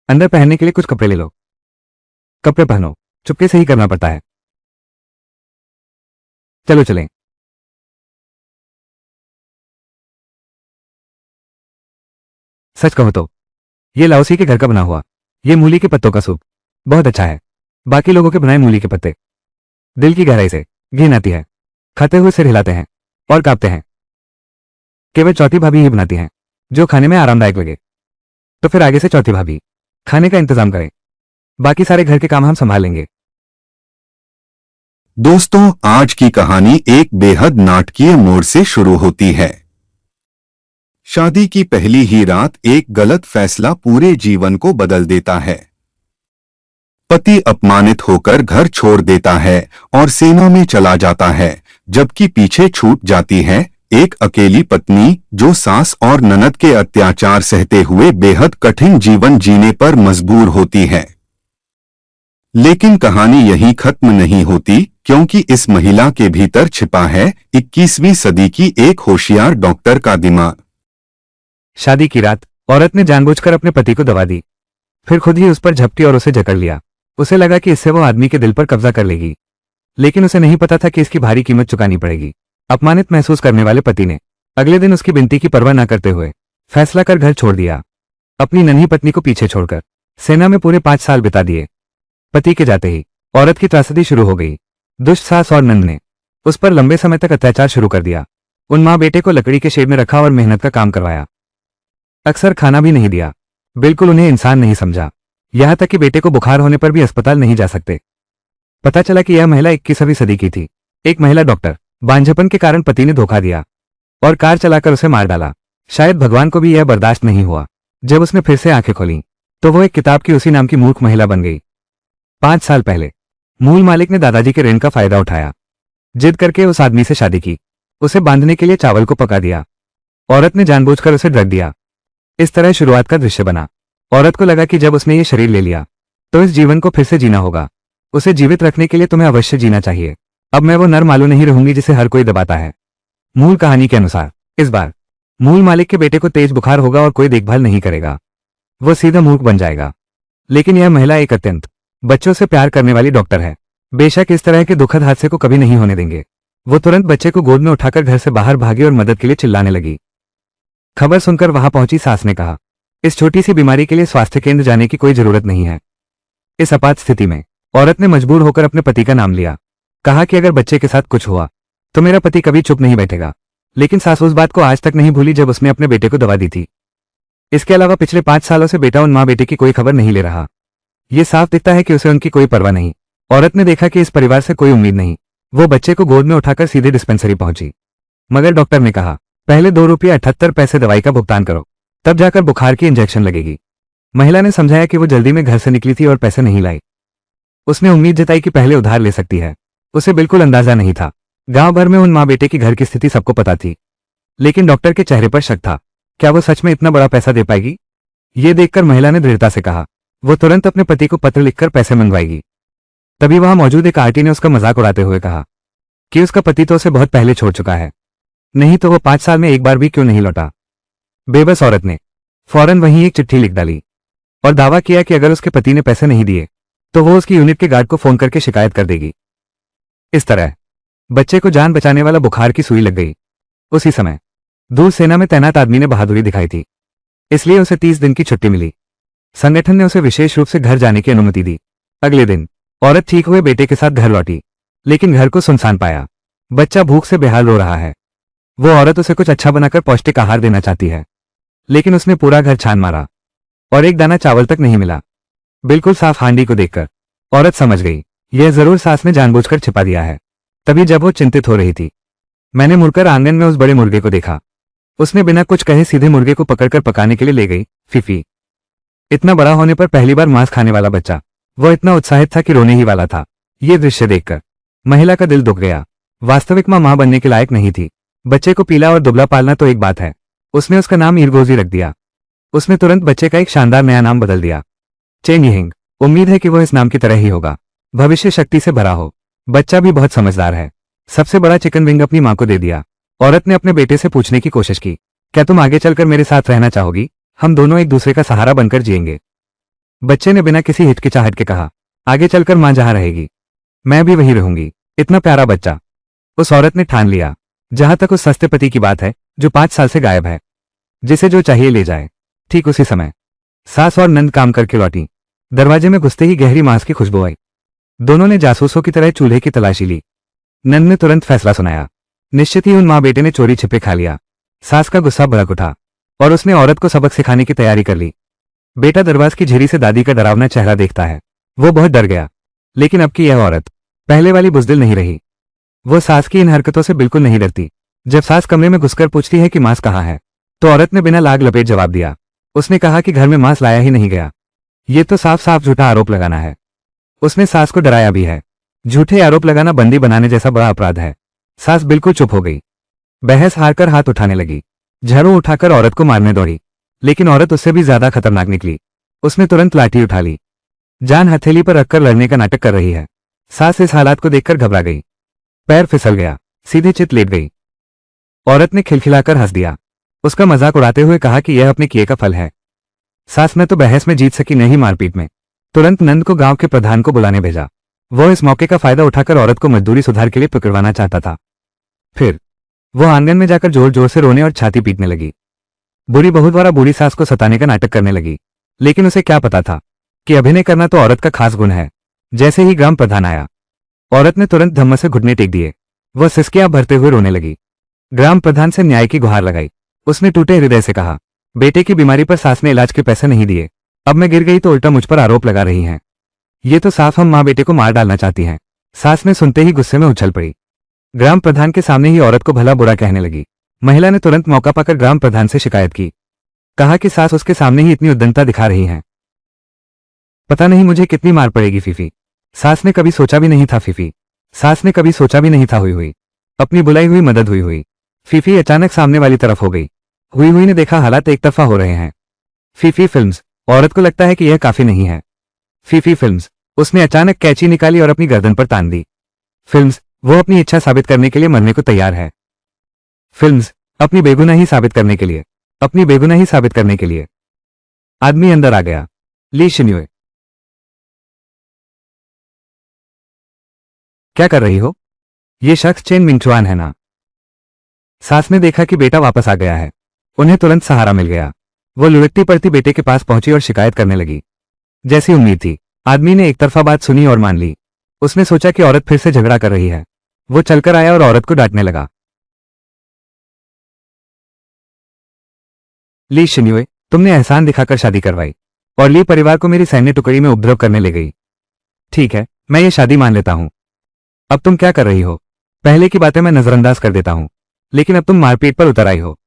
अंदर पहनने के लिए कुछ कपड़े ले लो। कपड़े पहनो, चुपके से ही करना पड़ता है। चलो चलें। सच कहो तो ये लाओसी के घर का बना हुआ ये मूली के पत्तों का सूप बहुत अच्छा है। बाकी लोगों के बनाए मूली के पत्ते दिल की गहराई से घिन आती है। खाते हुए सिर हिलाते हैं और कांपते हैं। केवल चौथी भाभी ही बनाती हैं जो खाने में आरामदायक लगे। तो फिर आगे से चौथी भाभी खाने का इंतजाम करें। बाकी सारे घर के काम हम संभाल लेंगे। दोस्तों, आज की कहानी एक बेहद नाटकीय मोड़ से शुरू होती है। शादी की पहली ही रात एक गलत फैसला पूरे जीवन को बदल देता है। पति अपमानित होकर घर छोड़ देता है और सेना में चला जाता है, जबकि पीछे छूट जाती है एक अकेली पत्नी जो सास और ननद के अत्याचार सहते हुए बेहद कठिन जीवन जीने पर मजबूर होती है। लेकिन कहानी यहीं खत्म नहीं होती, क्योंकि इस महिला के भीतर छिपा है 21वीं सदी की एक होशियार डॉक्टर का दिमाग। शादी की रात औरत ने जानबूझकर अपने पति को दबा दी, फिर खुद ही उस पर झपटी और उसे जकड़ लिया। उसे लगा कि इससे वो आदमी के दिल पर कब्जा कर लेगी, लेकिन उसे नहीं पता था कि इसकी भारी कीमत चुकानी पड़ेगी। अपमानित महसूस करने वाले पति ने अगले दिन उसकी विनती की परवाह न करते हुए फैसला कर घर छोड़ दिया। अपनी नन्ही पत्नी को पीछे छोड़कर सेना में पूरे 5 साल बिता दिए। पति के जाते ही औरत की त्रासदी शुरू हो गई। दुष्ट सास और नंद ने उस पर लंबे समय तक अत्याचार शुरू कर दिया। उन माँ बेटे को लकड़ी के शेड में रखा और मेहनत का काम करवाया। अक्सर खाना भी नहीं दिया। बिल्कुल उन्हें इंसान नहीं समझा। यहां तक कि बेटे को बुखार होने पर भी अस्पताल नहीं जा सकते। पता चला कि यह महिला 21वीं सदी की थी। एक महिला डॉक्टर बांझपन के कारण पति ने धोखा दिया और कार चलाकर उसे मार डाला। शायद भगवान को भी यह बर्दाश्त नहीं हुआ। जब उसने फिर से आंखें खोली तो वो एक किताब की उसी नाम की मूर्ख महिला बन गई। 5 साल पहले मूल मालिक ने दादाजी के ऋण का फायदा उठाया, जिद करके उस आदमी से शादी की। उसे बांधने के लिए चावल को पका दिया। औरत ने जानबूझकर उसे ड्रग दिया। इस तरह शुरुआत का दृश्य बना। औरत को लगा कि जब उसने ये शरीर ले लिया तो इस जीवन को फिर से जीना होगा। उसे जीवित रखने के लिए तुम्हें अवश्य जीना चाहिए। अब मैं वो नर मालू नहीं रहूंगी जिसे हर कोई दबाता है। मूल कहानी के अनुसार इस बार मूल मालिक के बेटे को तेज बुखार होगा और कोई देखभाल नहीं करेगा। वो सीधा मूर्ख बन जाएगा। लेकिन यह महिला एक अत्यंत बच्चों से प्यार करने वाली डॉक्टर है। बेशक इस तरह के दुखद हादसे को कभी नहीं होने देंगे। वो तुरंत बच्चे को गोद में उठाकर घर से बाहर भागी और मदद के लिए चिल्लाने लगी। खबर सुनकर वहां पहुंची सास ने कहा, इस छोटी सी बीमारी के लिए स्वास्थ्य केंद्र जाने की कोई जरूरत नहीं है। इस आपात स्थिति में औरत ने मजबूर होकर अपने पति का नाम लिया। कहा कि अगर बच्चे के साथ कुछ हुआ तो मेरा पति कभी चुप नहीं बैठेगा। लेकिन सास उस बात को आज तक नहीं भूली जब उसने अपने बेटे को दवा दी थी। इसके अलावा पिछले 5 सालों से बेटा उन माँ बेटे की कोई खबर नहीं ले रहा। ये साफ दिखता है कि उसे उनकी कोई परवाह नहीं। औरत ने देखा कि इस परिवार से कोई उम्मीद नहीं। वो बच्चे को गोद में उठाकर सीधे डिस्पेंसरी पहुंची। मगर डॉक्टर ने कहा, पहले 2 रुपये 78 पैसे दवाई का भुगतान करो, तब जाकर बुखार की इंजेक्शन लगेगी। महिला ने समझाया कि वो जल्दी में घर से निकली थी और पैसे नहीं लाई। उसने उम्मीद जताई कि पहले उधार ले सकती है। उसे बिल्कुल अंदाजा नहीं था। गांव भर में उन माँ बेटे की घर की स्थिति सबको पता थी, लेकिन डॉक्टर के चेहरे पर शक था। क्या वो सच में इतना बड़ा पैसा दे पाएगी? ये देखकर महिला ने दृढ़ता से कहा, वो तुरंत अपने पति को पत्र लिखकर पैसे मंगवाएगी। तभी वहां मौजूद एक आंटी ने उसका मजाक उड़ाते हुए कहा कि उसका पति तो उसे बहुत पहले छोड़ चुका है, नहीं तो वो 5 साल में एक बार भी क्यों नहीं लौटा। बेबस औरत ने फौरन वहीं एक चिट्ठी लिख डाली और दावा किया कि अगर उसके पति ने पैसे नहीं दिए तो वो उसकी यूनिट के गार्ड को फोन करके शिकायत कर देगी। इस तरह बच्चे को जान बचाने वाला बुखार की सुई लग गई। उसी समय दूर सेना में तैनात आदमी ने बहादुरी दिखाई थी, इसलिए उसे 30 दिन की छुट्टी मिली। संगठन ने उसे विशेष रूप से घर जाने की अनुमति दी। अगले दिन औरत ठीक हुए बेटे के साथ घर लौटी, लेकिन घर को सुनसान पाया। बच्चा भूख से बेहाल रो रहा है। वो औरत उसे कुछ अच्छा बनाकर पौष्टिक आहार देना चाहती है, लेकिन उसने पूरा घर छान मारा और एक दाना चावल तक नहीं मिला। बिल्कुल साफ हांडी को देखकर औरत समझ गई, यह जरूर सास ने जानबूझकर छिपा दिया है। तभी जब वो चिंतित हो रही थी, मैंने मुड़कर आंगन में उस बड़े मुर्गे को देखा। उसने बिना कुछ कहे सीधे मुर्गे को पकड़कर पकाने के लिए ले गई। फीफी, इतना बड़ा होने पर पहली बार मांस खाने वाला बच्चा। वो इतना उत्साहित था कि रोने ही वाला था। ये दृश्य देखकर महिला का दिल दुख गया। वास्तविक मां बनने के लायक नहीं थी। बच्चे को पीला और दुबला पालना तो एक बात है, उसने उसका नाम ईरगोजी रख दिया। उसने तुरंत बच्चे का एक शानदार नया नाम बदल दिया, चेंग यिंग। उम्मीद है कि वो इस नाम की तरह ही होगा, भविष्य शक्ति से भरा हो। बच्चा भी बहुत समझदार है। सबसे बड़ा चिकन विंग अपनी मां को दे दिया। औरत ने अपने बेटे से पूछने की कोशिश की, क्या तुम आगे चलकर मेरे साथ रहना चाहोगी? हम दोनों एक दूसरे का सहारा बनकर जिएंगे। बच्चे ने बिना किसी हिचकिचाहट के कहा, आगे चलकर मां जहां रहेगी मैं भी वहीं रहूंगी। इतना प्यारा बच्चा। उस औरत ने ठान लिया। जहां तक उस सस्ते पति की बात है जो 5 साल से गायब है, जिसे जो चाहिए ले जाए। ठीक उसी समय सास और नंद काम करके लौटी। दरवाजे में घुसते ही गहरी मांस की खुशबू आई। दोनों ने जासूसों की तरह चूल्हे की तलाशी ली। नंद ने तुरंत फैसला सुनाया। निश्चित ही उन मां बेटे ने चोरी छिपे खा लिया। सास का गुस्सा भड़क उठा और उसने औरत को सबक सिखाने की तैयारी कर ली। बेटा दरवाज की झिरी से दादी का डरावना चेहरा देखता है। वो बहुत डर गया। लेकिन अब की यह औरत पहले वाली बुजदिल नहीं रही। वो सास की इन हरकतों से बिल्कुल नहीं डरती। जब सास कमरे में घुसकर पूछती है कि मांस कहाँ है, तो औरत ने बिना लाग लपेट जवाब दिया। उसने कहा कि घर में मांस लाया ही नहीं गया। ये तो साफ साफ झूठा आरोप लगाना है। उसने सास को डराया भी है। झूठे आरोप लगाना बंदी बनाने जैसा बड़ा अपराध है। सास बिल्कुल चुप हो गई। बहस हारकर हाथ उठाने लगी। झाड़ू उठाकर औरत को मारने दौड़ी, लेकिन औरत उससे भी ज्यादा खतरनाक निकली। उसने तुरंत लाठी उठा ली। जान हथेली पर रखकर लड़ने का नाटक कर रही है। सास इस हालात को देखकर घबरा गई। पैर फिसल गया, सीधे चित लेट गई। औरत ने खिलखिलाकर हंस दिया। उसका मजाक उड़ाते हुए कहा कि यह अपने किए का फल है। सास न तो बहस में जीत सकी, नहीं मारपीट में। तुरंत नंद को गांव के प्रधान को बुलाने भेजा। वो इस मौके का फायदा उठाकर औरत को मजदूरी सुधार के लिए पकड़वाना चाहता था। फिर वो आंगन में जाकर जोर जोर से रोने और छाती पीटने लगी। बुरी बहू द्वारा बूढ़ी सास को सताने का नाटक करने लगी। लेकिन उसे क्या पता था कि अभिनय करना तो औरत का खास गुण है। जैसे ही ग्राम प्रधान आया, औरत ने तुरंत धम्म से घुटने टेक दिए। वह सिसकियां भरते हुए रोने लगी। ग्राम प्रधान से न्याय की गुहार लगाई। उसने टूटे हृदय से कहा, बेटे की बीमारी पर सास ने इलाज के पैसे नहीं दिए। अब मैं गिर गई तो उल्टा मुझ पर आरोप लगा रही हैं। ये तो साफ हम मां बेटे को मार डालना चाहती हैं। सास ने सुनते ही गुस्से में उछल पड़ी। ग्राम प्रधान के सामने ही औरत को भला बुरा कहने लगी। महिला ने तुरंत मौका पाकर ग्राम प्रधान से शिकायत की। कहा कि सास उसके सामने ही इतनी उद्दंडता दिखा रही हैं। पता नहीं मुझे कितनी मार पड़ेगी फीफी। सास ने कभी सोचा भी नहीं था फीफी। सास ने कभी सोचा भी नहीं था हुई अपनी बुलाई हुई मदद हुई। फीफी अचानक सामने वाली तरफ हो गई। हुई ने देखा हालात एक तरफा हो रहे हैं। Phi Phi films. औरत को लगता है कि यह काफी नहीं है। Phi Phi films. उसने अचानक कैंची निकाली और अपनी गर्दन पर तान दी। फिल्म्स। वो अपनी इच्छा साबित करने के लिए मरने को तैयार है। फिल्म्स। अपनी बेगुनाही साबित करने के लिए, अपनी बेगुनाही साबित करने के लिए। आदमी अंदर आ गया। ली शिन्युए, क्या कर रही हो? ये शख्स चेन मिंगचुआन है ना? सास ने देखा कि बेटा वापस आ गया है। उन्हें तुरंत सहारा मिल गया। वो लुढ़कती पड़ती बेटे के पास पहुंची और शिकायत करने लगी। जैसी उम्मीद थी, आदमी ने एक तरफा बात सुनी और मान ली। उसने सोचा कि औरत फिर से झगड़ा कर रही है। वो चलकर आया और औरत को डांटने लगा। ली शिन्युए, तुमने एहसान दिखाकर शादी करवाई और ली परिवार को मेरी सैन्य टुकड़ी में उपद्रव करने ले गई। ठीक है, मैं ये शादी मान लेता हूं। अब तुम क्या कर रही हो? पहले की बातें मैं नजरअंदाज कर देता हूं, लेकिन अब तुम मारपीट पर उतर आई हो।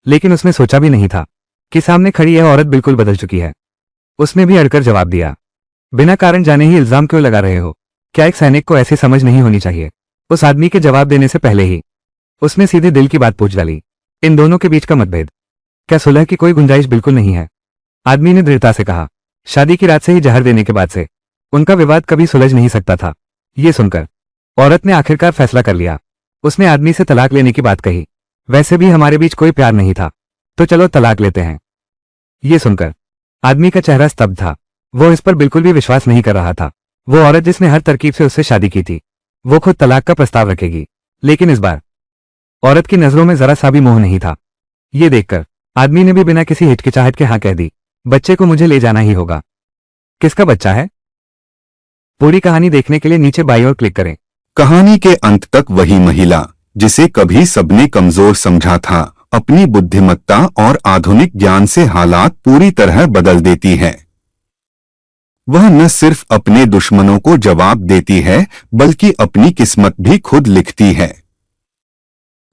लेकिन उसने सोचा भी नहीं था कि सामने खड़ी यह औरत बिल्कुल बदल चुकी है। उसने भी अड़कर जवाब दिया, बिना कारण जाने ही इल्जाम क्यों लगा रहे हो? क्या एक सैनिक को ऐसी समझ नहीं होनी चाहिए? उस आदमी के जवाब देने से पहले ही उसने सीधे दिल की बात पूछ डाली। इन दोनों के बीच का मतभेद, क्या सुलह की कोई गुंजाइश बिल्कुल नहीं है? आदमी ने दृढ़ता से कहा। शादी की रात से ही जहर देने के बाद से उनका विवाद कभी सुलझ नहीं सकता था। ये सुनकर औरत ने आखिरकार फैसला कर लिया। उसने आदमी से तलाक लेने की बात कही। वैसे भी हमारे बीच कोई प्यार नहीं था, तो चलो तलाक लेते हैं। ये सुनकर आदमी का चेहरा स्तब्ध था। वो इस पर बिल्कुल भी विश्वास नहीं कर रहा था। वो औरत जिसने हर तरकीब से उससे शादी की थी, वो खुद तलाक का प्रस्ताव रखेगी। लेकिन इस बार औरत की नजरों में जरा सा भी मोह नहीं था। ये देखकर आदमी ने भी बिना किसी हिचकिचाहट के हाँ कह दी। बच्चे को मुझे ले जाना ही होगा। किसका बच्चा है? पूरी कहानी देखने के लिए नीचे बाईं ओर क्लिक करें। कहानी के अंत तक वही महिला जिसे कभी सबने कमजोर समझा था अपनी बुद्धिमत्ता और आधुनिक ज्ञान से हालात पूरी तरह बदल देती है। वह न सिर्फ अपने दुश्मनों को जवाब देती है बल्कि अपनी किस्मत भी खुद लिखती है।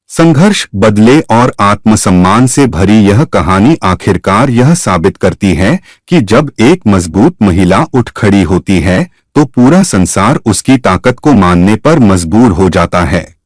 संघर्ष, बदले और आत्मसम्मान से भरी यह कहानी आखिरकार यह साबित करती है कि जब एक मजबूत महिला उठ खड़ी होती है तो पूरा संसार उसकी ताकत को मानने पर मजबूर हो जाता है।